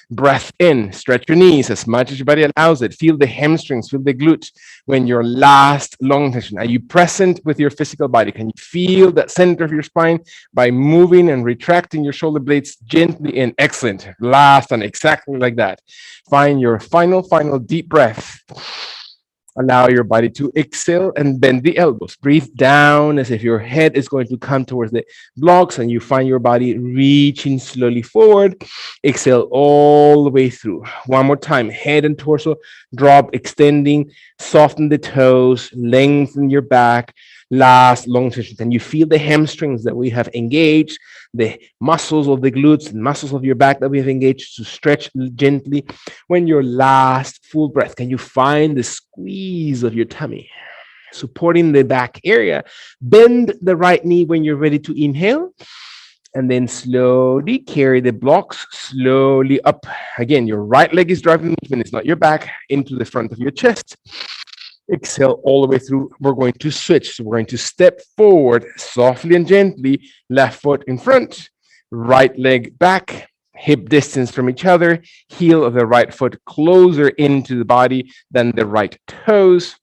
Breath in, stretch your knees as much as your body allows it. Feel the hamstrings, feel the glutes when your last long tension. Are you present with your physical body? Can you feel that center of your spine by moving and retracting your shoulder blades gently in? Excellent. Last one, exactly like that. Find your final deep breath. Allow your body to exhale and bend the elbows. Breathe down as if your head is going to come towards the blocks, and you find your body reaching slowly forward. Exhale all the way through. One more time. Head and torso drop, extending. Soften the toes. Lengthen your back. Last long session. Can you feel the hamstrings that we have engaged? The muscles of the glutes and muscles of your back that we have engaged to stretch gently. When your last full breath, can you find the squeeze of your tummy, supporting the back area? Bend the right knee when you're ready to inhale, and then slowly carry the blocks slowly up. Again, your right leg is driving the movement. It's not your back, into the front of your chest. Exhale all the way through. We're going to switch. So we're going to step forward softly and gently. Left foot in front, right leg back, hip distance from each other, heel of the right foot closer into the body than the right toes.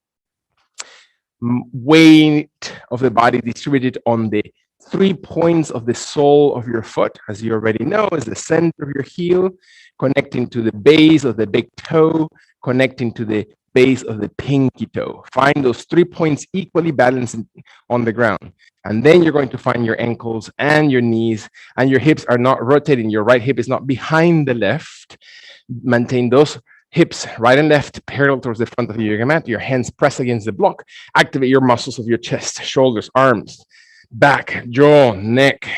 Weight of the body distributed on the 3 points of the sole of your foot, as you already know, is the center of your heel, connecting to the base of the big toe, connecting to the base of the pinky toe. Find those 3 points equally balanced on the ground. And then you're going to find your ankles and your knees, and your hips are not rotating. Your right hip is not behind the left. Maintain those hips, right and left, parallel towards the front of your yoga mat. Your hands press against the block. Activate your muscles of your chest, shoulders, arms, back, jaw, neck,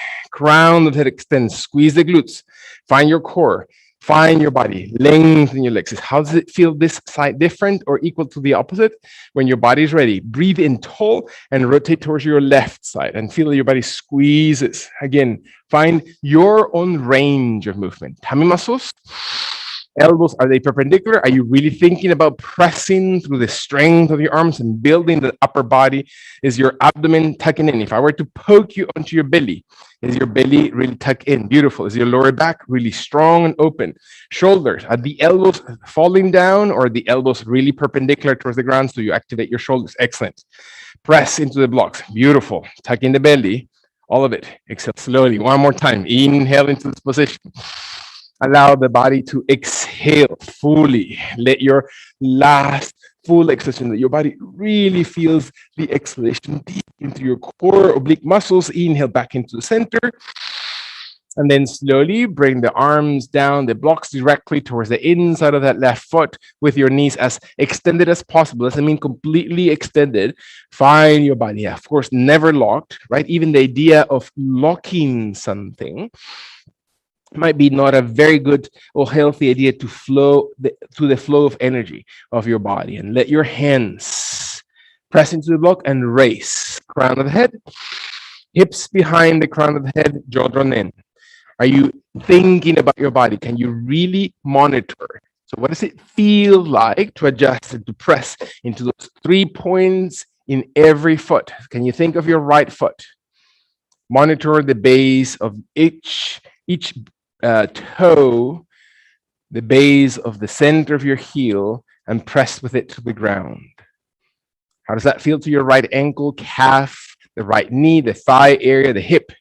crown of the head extends, squeeze the glutes, find your core, find your body, lengthen your legs. How does it feel this side different or equal to the opposite? When your body is ready, breathe in tall and rotate towards your left side and feel your body squeezes. Again, find your own range of movement. Tummy muscles, elbows, are they perpendicular? Are you really thinking about pressing through the strength of your arms and building the upper body? Is your abdomen tucking in? If I were to poke you onto your belly, is your belly really tucked in? Beautiful. Is your lower back really strong and open? Shoulders, are the elbows falling down or are the elbows really perpendicular towards the ground so you activate your shoulders? Excellent. Press into the blocks. Beautiful. Tuck in the belly. All of it. Exhale slowly. One more time. Inhale into this position. Allow the body to exhale fully. Let your last full exhalation, that your body really feels the exhalation deep into your core, oblique muscles. Inhale back into the center. And then slowly bring the arms down, the blocks directly towards the inside of that left foot with your knees as extended as possible. Doesn't mean completely extended. Find your body. Yeah, of course, never locked, right? Even the idea of locking something might be not a very good or healthy idea to the flow of energy of your body. And let your hands press into the block and raise. Crown of the head, hips behind the crown of the head, jaw drawn in. Are you thinking about your body? Can you really monitor? So what does it feel like to adjust and to press into those 3 points in every foot? Can you think of your right foot? Monitor the base of each toe, the base of the center of your heel, and press with it to the ground. How does that feel to your right ankle, calf, the right knee, the thigh area, the hip?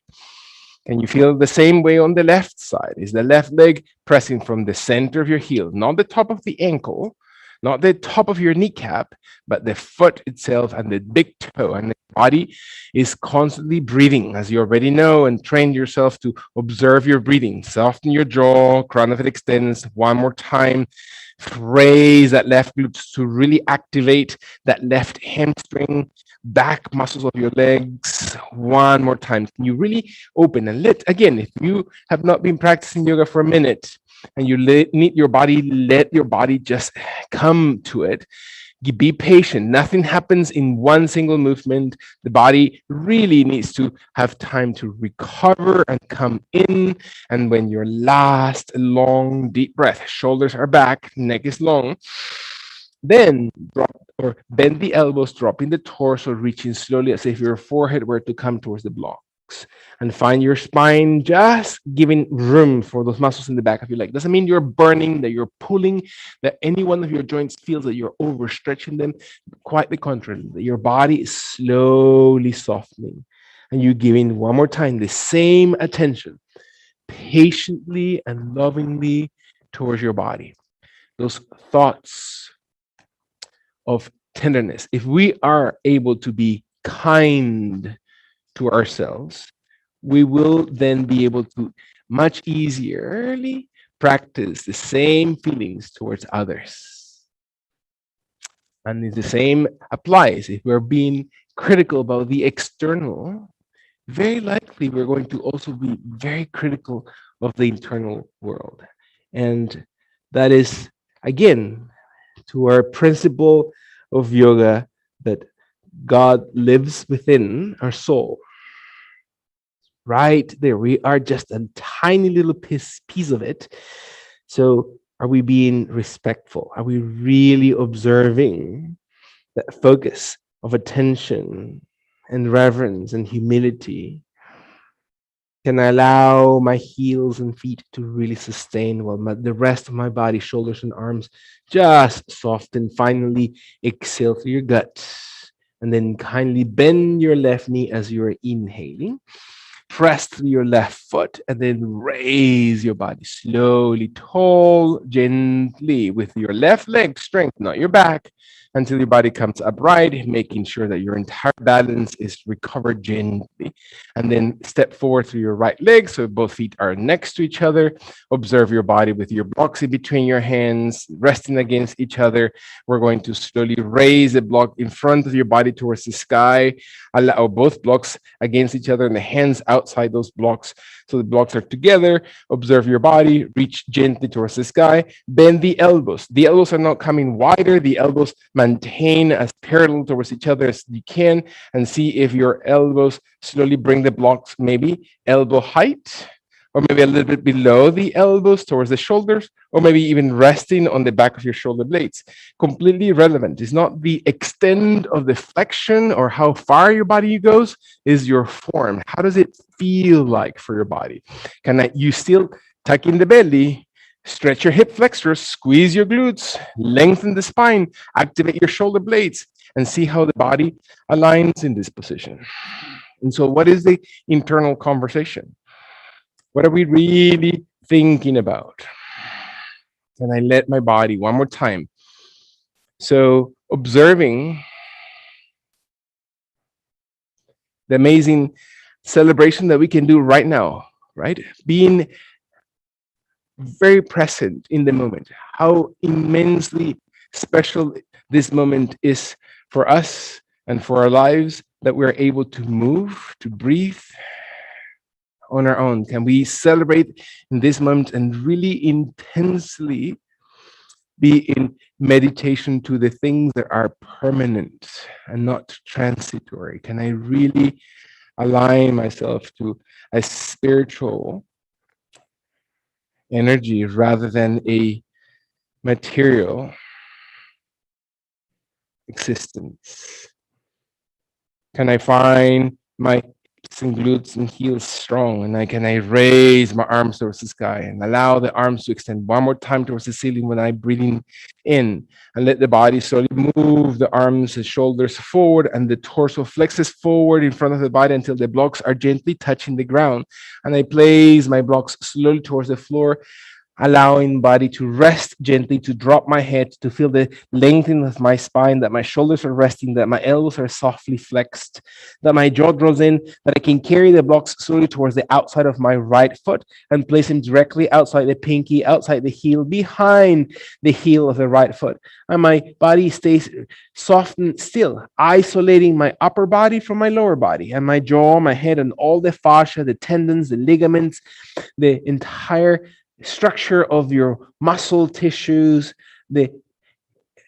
Can you feel the same way on the left side? Is the left leg pressing from the center of your heel, not the top of the ankle, not the top of your kneecap, but the foot itself and the big toe, and the body is constantly breathing, as you already know, and train yourself to observe your breathing. Soften your jaw, crown of it extends. One more time. Raise that left glute to really activate that left hamstring, back muscles of your legs. One more time. Can you really open and again, if you have not been practicing yoga for a minute and you let your body just come to it. Be patient. Nothing happens in one single movement. The body really needs to have time to recover and come in. And when your last long deep breath, shoulders are back, neck is long, then drop or bend the elbows, dropping the torso, reaching slowly as if your forehead were to come towards the blocks. And find your spine just giving room for those muscles in the back of your leg. Doesn't mean you're burning, that you're pulling, that any one of your joints feels that you're overstretching them. Quite the contrary, that your body is slowly softening. And you're giving one more time the same attention, patiently and lovingly towards your body. Those thoughts of tenderness. If we are able to be kind to ourselves, we will then be able to much easierly practice the same feelings towards others. And the same applies if we're being critical about the external. Very likely we're going to also be very critical of the internal world. And that is, again, to our principle of yoga, that God lives within our soul. Right there, we are just a tiny little piece of it. So are we being respectful? Are we really observing that focus of attention and reverence and humility? Can I allow my heels and feet to really sustain while the rest of my body, shoulders and arms, just soften? Finally, exhale through your gut. And then kindly bend your left knee as you're inhaling. Press through your left foot and then raise your body slowly, tall, gently with your left leg strength, not your back, until your body comes upright, making sure that your entire balance is recovered gently. And then step forward through your right leg so both feet are next to each other. Observe your body with your blocks in between your hands, resting against each other. We're going to slowly raise the block in front of your body towards the sky. Allow both blocks against each other and the hands out outside those blocks. So the blocks are together. Observe your body, reach gently towards the sky, bend the elbows. The elbows are not coming wider. The elbows maintain as parallel towards each other as you can, and see if your elbows slowly bring the blocks maybe elbow height, or maybe a little bit below the elbows towards the shoulders, or maybe even resting on the back of your shoulder blades. Completely irrelevant. It's not the extent of the flexion or how far your body goes, is your form. How does it feel like for your body? Can you still tuck in the belly, stretch your hip flexors, squeeze your glutes, lengthen the spine, activate your shoulder blades, and see how the body aligns in this position. And so what is the internal conversation? What are we really thinking about? Can I let my body one more time? So observing the amazing celebration that we can do right now, right? Being very present in the moment, how immensely special this moment is for us and for our lives, that we're able to move, to breathe on our own. Can we celebrate in this moment and really intensely be in meditation to the things that are permanent and not transitory? Can I really align myself to a spiritual energy rather than a material existence? Can I find my and glutes and heels strong, and can I raise my arms towards the sky and allow the arms to extend one more time towards the ceiling when I'm breathing in, and let the body slowly move the arms and shoulders forward, and the torso flexes forward in front of the body until the blocks are gently touching the ground, and I place my blocks slowly towards the floor, allowing body to rest gently, to drop my head, to feel the lengthening of my spine, that my shoulders are resting, that my elbows are softly flexed, that my jaw draws in, that I can carry the blocks slowly towards the outside of my right foot and place them directly outside the pinky, outside the heel, behind the heel of the right foot. And my body stays soft and still, isolating my upper body from my lower body, and my jaw, my head, and all the fascia, the tendons, the ligaments, the entire structure of your muscle tissues, the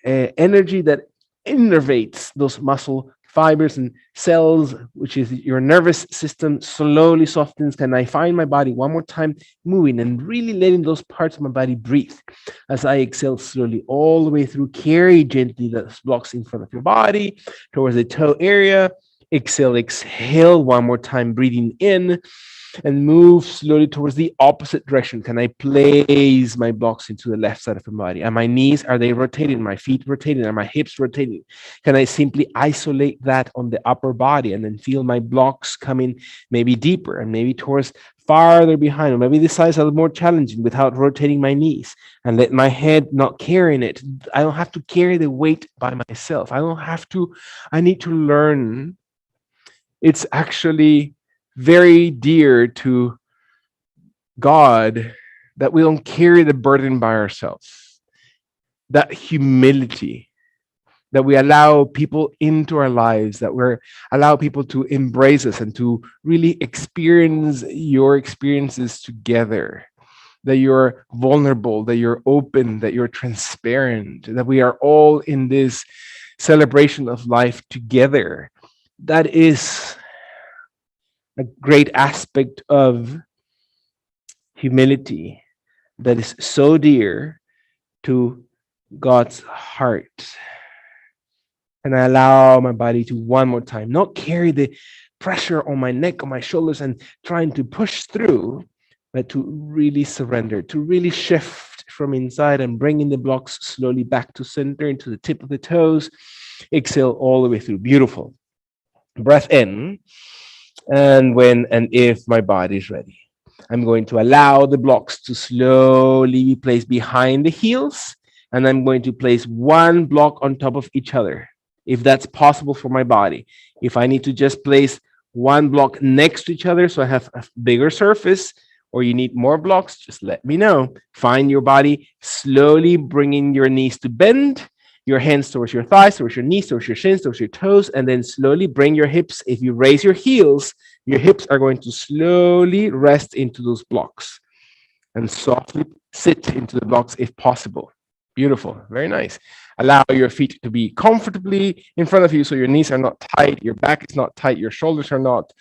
energy that innervates those muscle fibers and cells, which is your nervous system, slowly softens. Can I find my body one more time moving and really letting those parts of my body breathe as I exhale slowly all the way through? Carry gently those blocks in front of your body towards the toe area. Exhale one more time, breathing in, and move slowly towards the opposite direction. Can I place my blocks into the left side of my body? And my knees, are they rotating? My feet rotating? Are my hips rotating? Can I simply isolate that on the upper body and then feel my blocks coming maybe deeper and maybe towards farther behind, or maybe the sides are more challenging without rotating my knees, and let my head not carrying it. I don't have to carry the weight by myself. I need to learn. It's actually very dear to God that we don't carry the burden by ourselves. That humility, that we allow people into our lives, that we allow people to embrace us and to really experience your experiences together, that you're vulnerable, that you're open, that you're transparent, that we are all in this celebration of life together. That is a great aspect of humility that is so dear to God's heart. And I allow my body to one more time not carry the pressure on my neck, on my shoulders, and trying to push through, but to really surrender, to really shift from inside and bringing the blocks slowly back to center, into the tip of the toes. Exhale all the way through. Beautiful. Breath in. And when and if my body is ready, I'm going to allow the blocks to slowly be placed behind the heels, and I'm going to place one block on top of each other, if that's possible for my body. If I need to just place one block next to each other so I have a bigger surface, or you need more blocks, just let me know. Find your body slowly bringing your knees to bend, your hands towards your thighs, towards your knees, towards your shins, towards your toes, and then slowly bring your hips. If you raise your heels, Your hips are going to slowly rest into those blocks and softly sit into the blocks if possible. Beautiful, very nice. Allow your feet to be comfortably in front of you so your knees are not tight, your back is not tight, your shoulders are not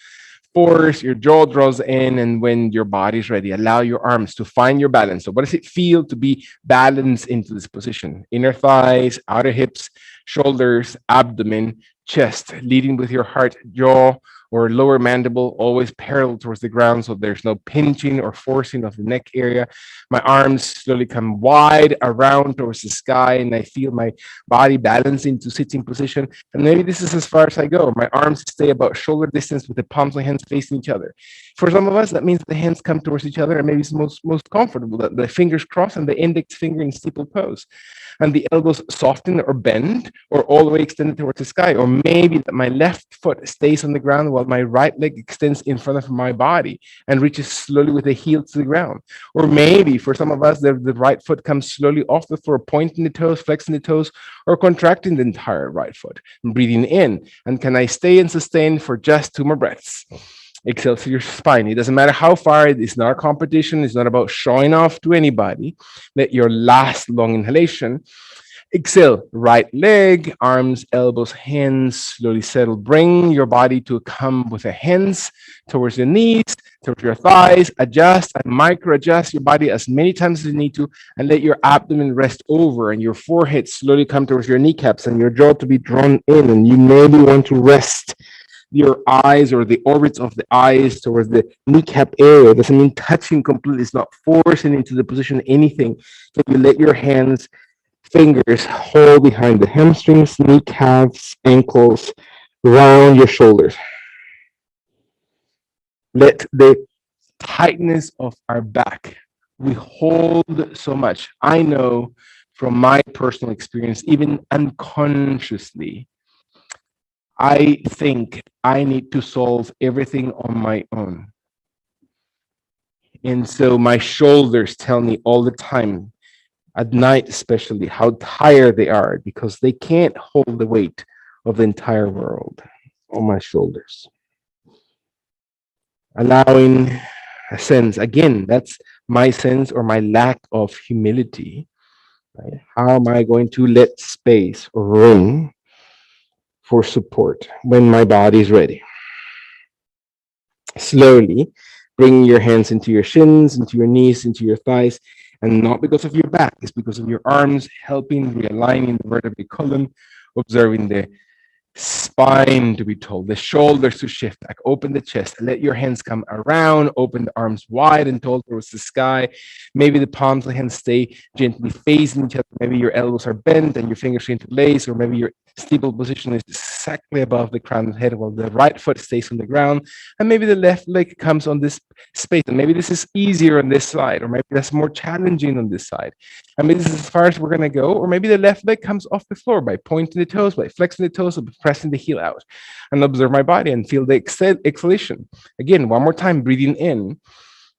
forced, your jaw draws in, and when your body's ready, allow your arms to find your balance. So, what does it feel to be balanced into this position? Inner thighs, outer hips, shoulders, abdomen, chest, leading with your heart, jaw, or lower mandible always parallel towards the ground so there's no pinching or forcing of the neck area. My arms slowly come wide around towards the sky and I feel my body balance into sitting position. And maybe this is as far as I go. My arms stay about shoulder distance with the palms of my hands facing each other. For some of us, that means the hands come towards each other and maybe it's most comfortable that the fingers cross and the index finger in steeple pose and the elbows soften or bend or all the way extended towards the sky. Or maybe that my left foot stays on the ground while my right leg extends in front of my body and reaches slowly with the heel to the ground. Or maybe for some of us, the right foot comes slowly off the floor, pointing the toes, flexing the toes, or contracting the entire right foot and breathing in. And can I stay and sustain for just 2 more breaths? Exhale to your spine. It doesn't matter how far, it's not a competition, it's not about showing off to anybody. Let your last long inhalation. Exhale, right leg, arms, elbows, hands, slowly settle. Bring your body to come with the hands towards your knees, towards your thighs. Adjust and micro adjust your body as many times as you need to, and let your abdomen rest over and your forehead slowly come towards your kneecaps and your jaw to be drawn in. And you maybe want to rest your eyes or the orbits of the eyes towards the kneecap area. It doesn't mean touching completely, it's not forcing into the position anything. So you let your hands, fingers hold behind the hamstrings, kneecaps, ankles, around your shoulders. Let the tightness of our back, we hold so much. I know from my personal experience, even unconsciously, I think I need to solve everything on my own. And so my shoulders tell me all the time, at night especially, how tired they are because they can't hold the weight of the entire world on my shoulders. Allowing a sense, again, that's my sense or my lack of humility. Right? How am I going to let space or room for support when my body is ready? Slowly bring your hands into your shins, into your knees, into your thighs, and not because of your back, it's because of your arms, helping realigning the vertebrae column, observing the spine to be told, the shoulders to shift back, open the chest, let your hands come around, open the arms wide and tall towards the sky. Maybe the palms of the hands stay gently facing each other. Maybe your elbows are bent and your fingers are interlaced, or maybe your steeple position is exactly above the crown of the head while the right foot stays on the ground. And maybe the left leg comes on this space. And maybe this is easier on this side, or maybe that's more challenging on this side. I mean, this is as far as we're going to go. Or maybe the left leg comes off the floor by pointing the toes, by flexing the toes, or pressing the heel out. And observe my body and feel the exhalation. Again, one more time, breathing in.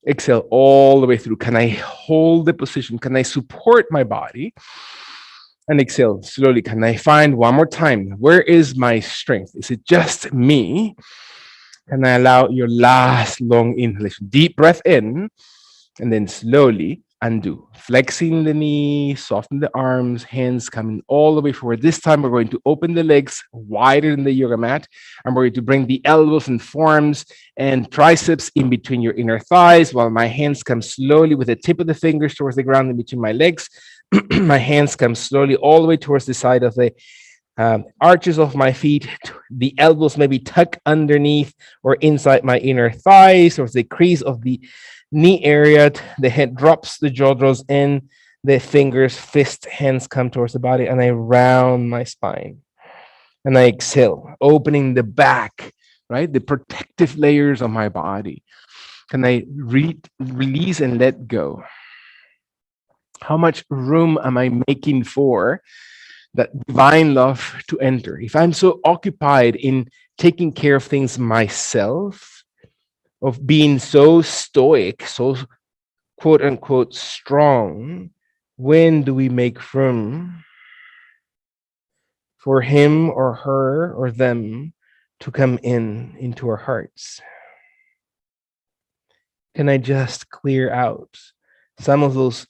Exhale all the way through. Can I hold the position? Can I support my body? And exhale slowly. Can I find one more time? Where is my strength? Is it just me? Can I allow your last long inhalation? Deep breath in, and then slowly undo. Flexing the knee, soften the arms, hands coming all the way forward. This time we're going to open the legs wider than the yoga mat, and we're going to bring the elbows and forearms and triceps in between your inner thighs while my hands come slowly with the tip of the fingers towards the ground in between my legs. My hands come slowly all the way towards the side of the arches of my feet. The elbows maybe tuck underneath or inside my inner thighs or the crease of the knee area. The head drops, the jaw draws in, the fingers, fist, hands come towards the body, and I round my spine. And I exhale, opening the back, right? The protective layers of my body. Can I release and let go? How much room am I making for that divine love to enter? If I'm so occupied in taking care of things myself, of being so stoic, so quote unquote strong, when do we make room for him or her or them to come in into our hearts? Can I just clear out some of those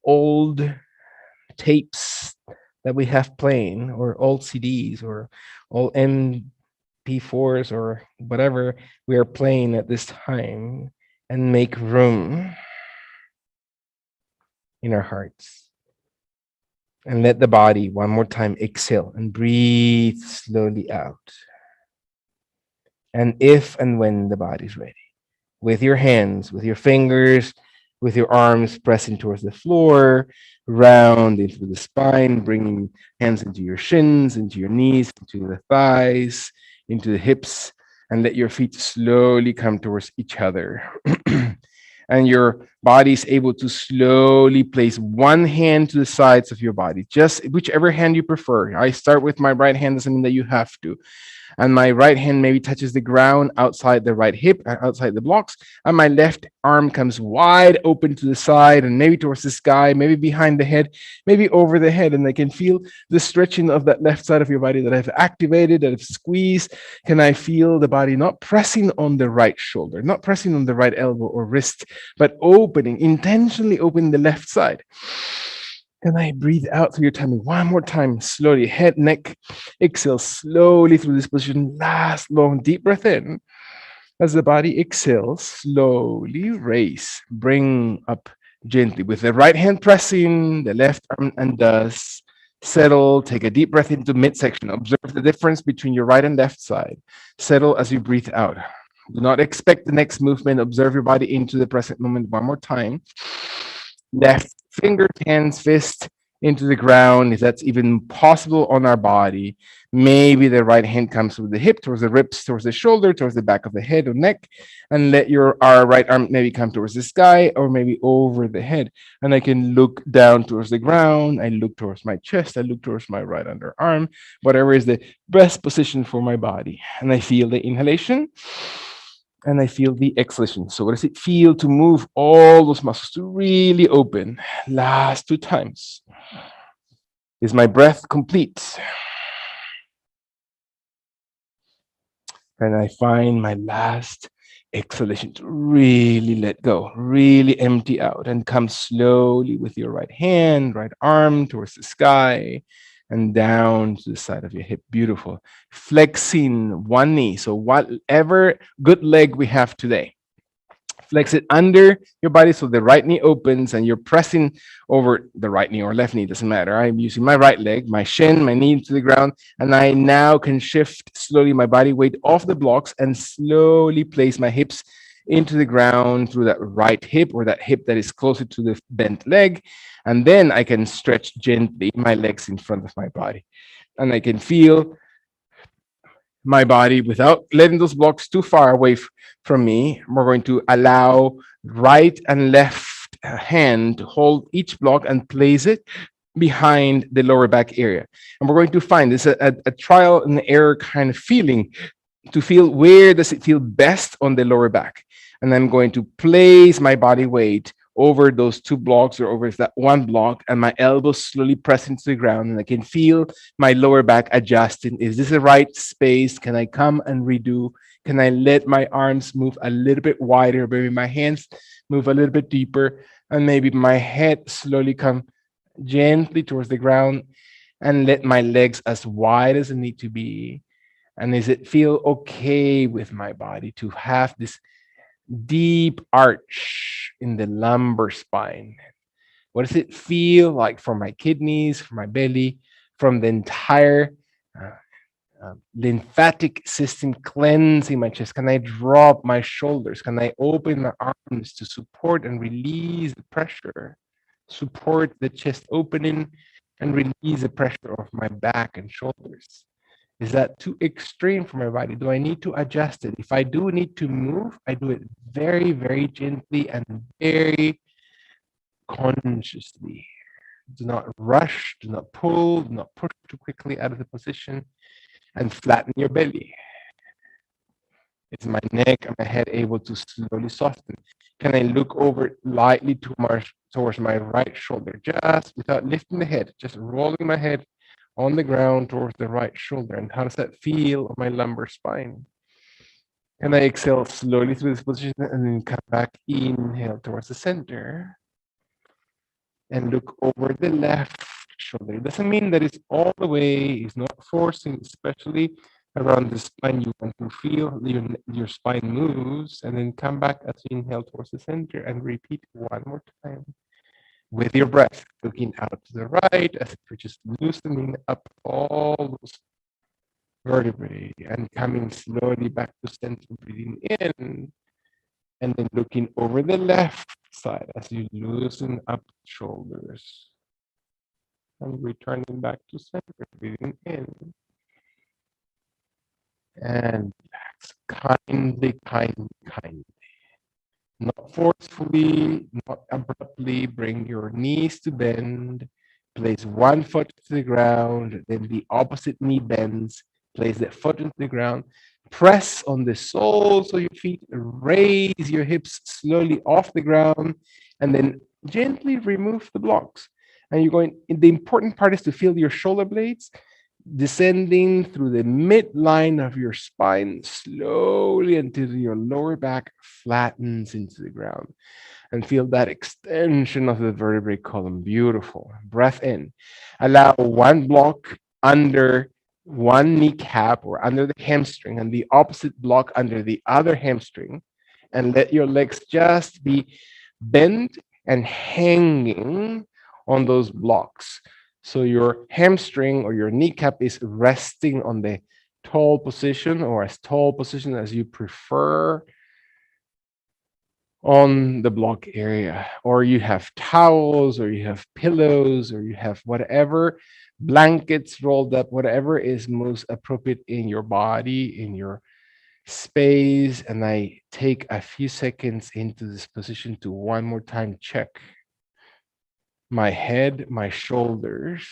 old tapes that we have playing, or old CDs, or old MP4s, or whatever we are playing at this time, and make room in our hearts? And let the body one more time exhale and breathe slowly out. And if and when the body's ready, with your hands, with your fingers, with your arms pressing towards the floor, round into the spine, bringing hands into your shins, into your knees, into the thighs, into the hips, and let your feet slowly come towards each other. And your body is able to slowly place one hand to the sides of your body, just whichever hand you prefer. I start with my right hand, doesn't mean that you have to, and my right hand maybe touches the ground outside the right hip, outside the blocks, and my left arm comes wide open to the side and maybe towards the sky, maybe behind the head, maybe over the head. And I can feel the stretching of that left side of your body that I've activated, that I've squeezed. Can I feel the body not pressing on the right shoulder, not pressing on the right elbow or wrist, but opening, intentionally opening the left side? Can I breathe out through your tummy one more time, slowly, head, neck, exhale slowly through this position. Last long, deep breath in. As the body exhales, slowly raise, bring up gently with the right hand pressing, the left arm undoes. Settle, take a deep breath into midsection. Observe the difference between your right and left side. Settle as you breathe out. Do not expect the next movement. Observe your body into the present moment one more time. Left fingers, hands, fist into the ground, if that's even possible on our body. Maybe the right hand comes with the hip, towards the ribs, towards the shoulder, towards the back of the head or neck, and let our right arm maybe come towards the sky or maybe over the head. And I can look down towards the ground. I look towards my chest. I look towards my right underarm, whatever is the best position for my body. And I feel the inhalation and I feel the exhalation. So what does it feel to move all those muscles to really open? Last two times. Is my breath complete? And I find my last exhalation to really let go, really empty out, and come slowly with your right hand, right arm towards the sky and down to the side of your hip. Beautiful. Flexing one knee. So whatever good leg we have today, flex it under your body so the right knee opens and you're pressing over the right knee or left knee, doesn't matter. I'm using my right leg, my shin, my knee to the ground, and I now can shift slowly my body weight off the blocks and slowly place my hips into the ground through that right hip or that hip that is closer to the bent leg. And then I can stretch gently my legs in front of my body. And I can feel my body without letting those blocks too far away from me. We're going to allow right and left hand to hold each block and place it behind the lower back area. And we're going to find this a trial and error kind of feeling to feel where does it feel best on the lower back. And I'm going to place my body weight over those two blocks or over that one block, and my elbows slowly press into the ground, and I can feel my lower back adjusting. Is this the right space? Can I come and redo? Can I let my arms move a little bit wider? Maybe my hands move a little bit deeper, and maybe my head slowly come gently towards the ground, and let my legs as wide as they need to be. And does it feel okay with my body to have this deep arch in the lumbar spine? What does it feel like for my kidneys, for my belly, from the entire lymphatic system cleansing my chest? Can I drop my shoulders? Can I open my arms to support and release the pressure? Support the chest opening and release the pressure of my back and shoulders. Is that too extreme for my body? Do I need to adjust it? If I do need to move, I do it very, very gently and very consciously. Do not rush, do not pull, do not push too quickly out of the position, and flatten your belly. Is my neck and my head able to slowly soften? Can I look over lightly towards my right shoulder, just without lifting the head, just rolling my head on the ground towards the right shoulder? And how does that feel on my lumbar spine? And I exhale slowly through this position and then come back, inhale towards the center and look over the left shoulder. It doesn't mean that it's all the way, it's not forcing, especially around the spine. You want to feel your spine moves and then come back as you inhale towards the center and repeat one more time with your breath, looking out to the right as if you're just loosening up all those vertebrae and coming slowly back to center, breathing in, and then looking over the left side as you loosen up shoulders and returning back to center, breathing in and relax. Kindly. Not forcefully, not abruptly. Bring your knees to bend. Place one foot to the ground, then the opposite knee bends. Place that foot into the ground. Press on the soles of your feet. Raise your hips slowly off the ground, and then gently remove the blocks. And you're going, the important part is to feel your shoulder blades descending through the midline of your spine slowly until your lower back flattens into the ground and feel that extension of the vertebrae column. Beautiful. Breath in. Allow one block under one kneecap or under the hamstring and the opposite block under the other hamstring, and let your legs just be bent and hanging on those blocks. So your hamstring or your kneecap is resting on the tall position or as tall position as you prefer on the block area, or you have towels, or you have pillows, or you have whatever blankets rolled up, whatever is most appropriate in your body, in your space. And I take a few seconds into this position to one more time check my head, my shoulders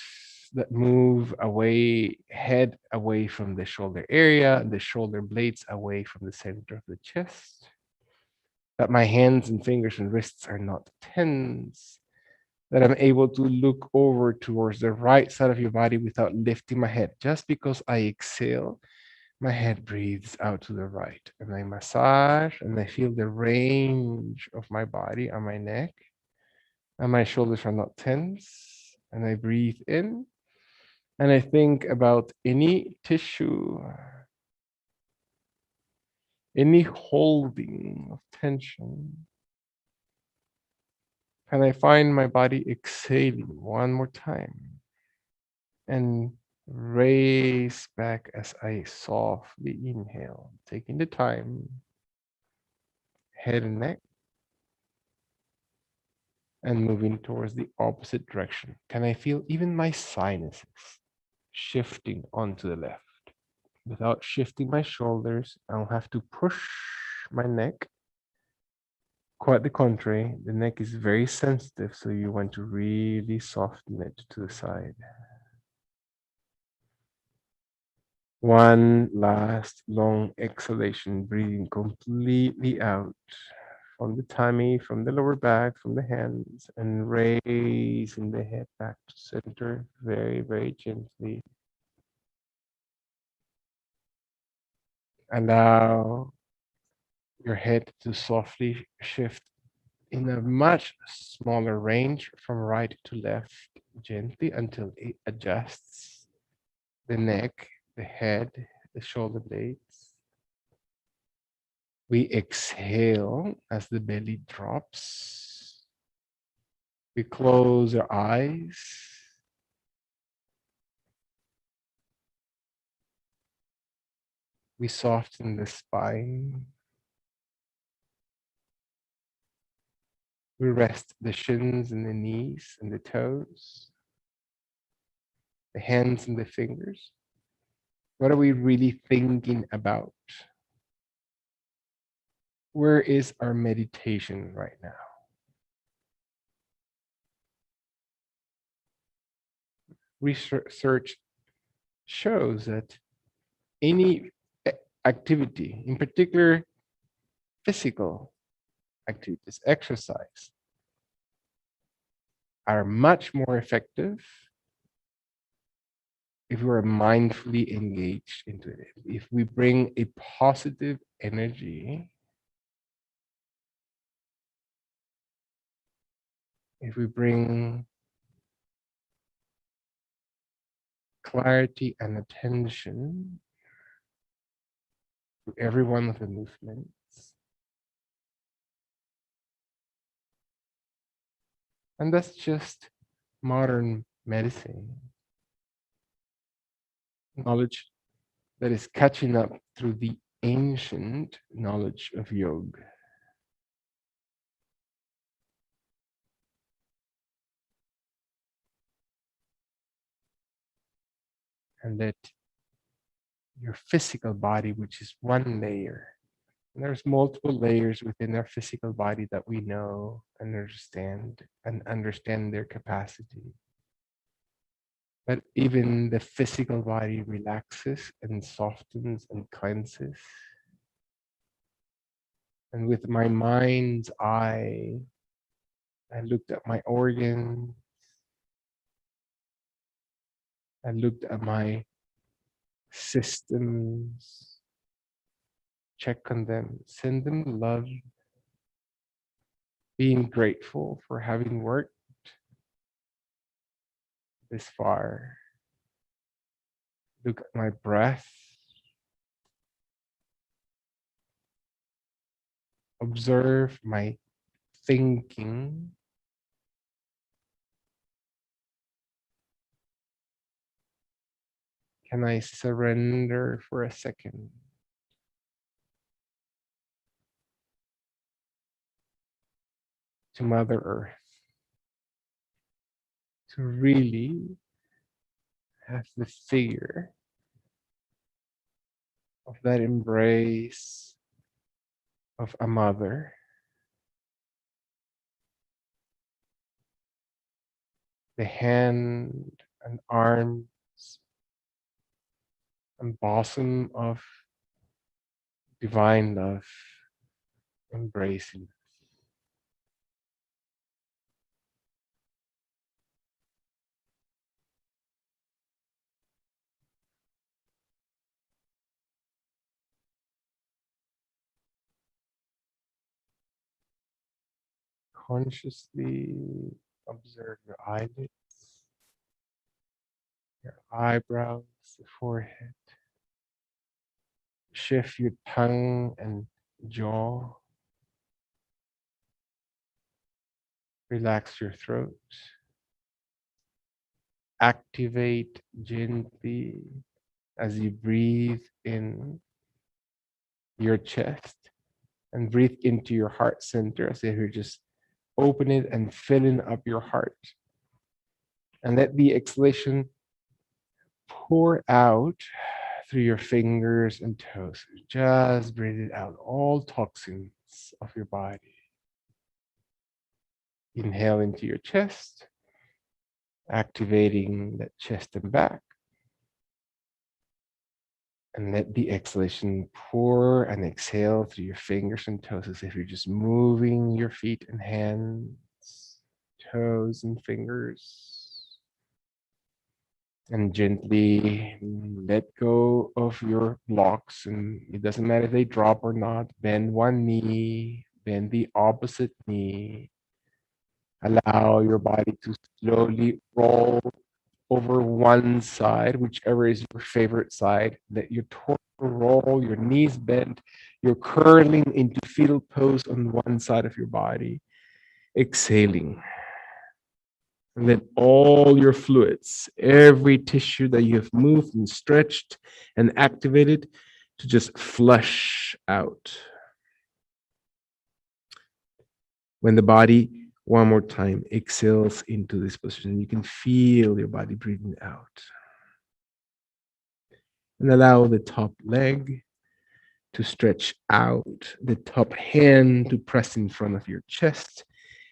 that move away, head away from the shoulder area, the shoulder blades away from the center of the chest, that my hands and fingers and wrists are not tense, that I'm able to look over towards the right side of your body without lifting my head. Just because I exhale, my head breathes out to the right, and I massage and I feel the range of my body on my neck, and my shoulders are not tense, and I breathe in and I think about any tissue, any holding of tension. And I find my body exhaling one more time and raise back as I softly inhale, taking the time, head and neck, and moving towards the opposite direction. Can I feel even my sinuses shifting onto the left? Without shifting my shoulders, I'll have to push my neck. Quite the contrary, the neck is very sensitive, so you want to really soften it to the side. One last long exhalation, breathing completely out from the tummy, from the lower back, from the hands, and raising the head back to center very, very gently. Allow your head to softly shift in a much smaller range from right to left, gently until it adjusts the neck, the head, the shoulder blades. We exhale as the belly drops. We close our eyes. We soften the spine. We rest the shins and the knees and the toes, the hands and the fingers. What are we really thinking about? Where is our meditation right now? Research shows that any activity, in particular physical activities, exercise, are much more effective if we are mindfully engaged into it, if we bring a positive energy, if we bring clarity and attention to every one of the movements, and that's just modern medicine, knowledge that is catching up through the ancient knowledge of yoga. And that your physical body, which is one layer, and there's multiple layers within our physical body that we know and understand their capacity. But even the physical body relaxes and softens and cleanses. And with my mind's eye, I looked at my organs, I looked at my systems, check on them, send them love, being grateful for having worked this far. Look at my breath, observe my thinking. Can I surrender for a second to Mother Earth to really have the figure of that embrace of a mother, the hand and arms and bosom of divine love embracing. Consciously observe your eyelids, your eyebrows, the forehead. Shift your tongue and jaw. Relax your throat. Activate gently as you breathe in your chest and breathe into your heart center as if you're just opening and filling up your heart. And let the exhalation pour out through your fingers and toes. Just breathe it out, all toxins of your body. Inhale into your chest, activating that chest and back. And let the exhalation pour and exhale through your fingers and toes as if you're just moving your feet and hands, toes and fingers. And gently let go of your blocks. And it doesn't matter if they drop or not. Bend one knee, bend the opposite knee. Allow your body to slowly roll over one side, whichever is your favorite side. Let your torso roll, your knees bent, you're curling into fetal pose on one side of your body. Exhaling. And let all your fluids, every tissue that you have moved and stretched and activated, to just flush out. When the body, one more time, exhales into this position, you can feel your body breathing out. And allow the top leg to stretch out, the top hand to press in front of your chest,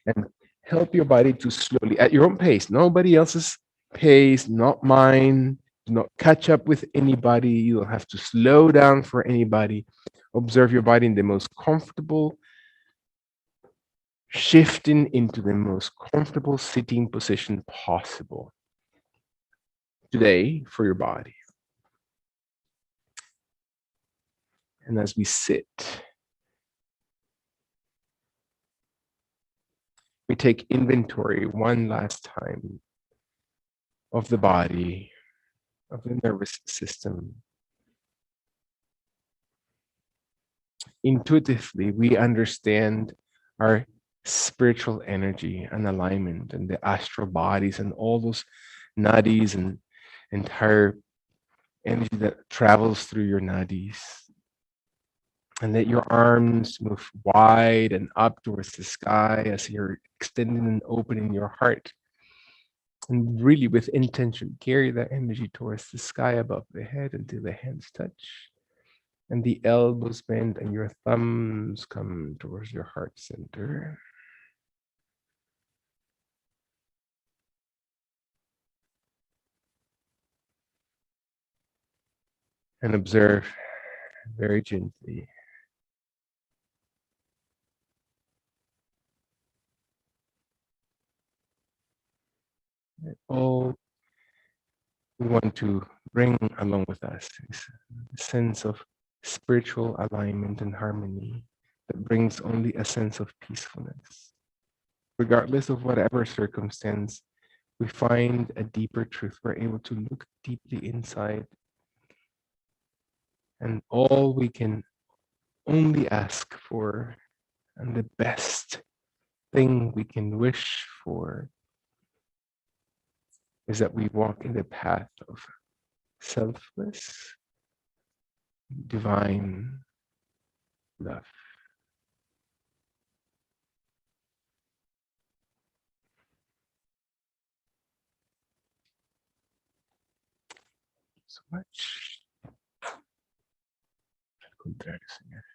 and help your body to slowly, at your own pace, nobody else's pace, not mine, do not catch up with anybody. You don't have to slow down for anybody. Observe your body in the most comfortable, shifting into the most comfortable sitting position possible. today for your body. And as we sit, we take inventory one last time of the body, of the nervous system. Intuitively, we understand our spiritual energy and alignment and the astral bodies and all those nadis and entire energy that travels through your nadis. And let your arms move wide and up towards the sky as you're extending and opening your heart. And really, with intention, carry that energy towards the sky above the head until the hands touch. And the elbows bend and your thumbs come towards your heart center. And observe very gently. All we want to bring along with us is a sense of spiritual alignment and harmony that brings only a sense of peacefulness. Regardless of whatever circumstance, we find a deeper truth. We're able to look deeply inside. And all we can only ask for, and the best thing we can wish for, is that we walk in the path of selfless, divine love. So much. Al contrario, Señor.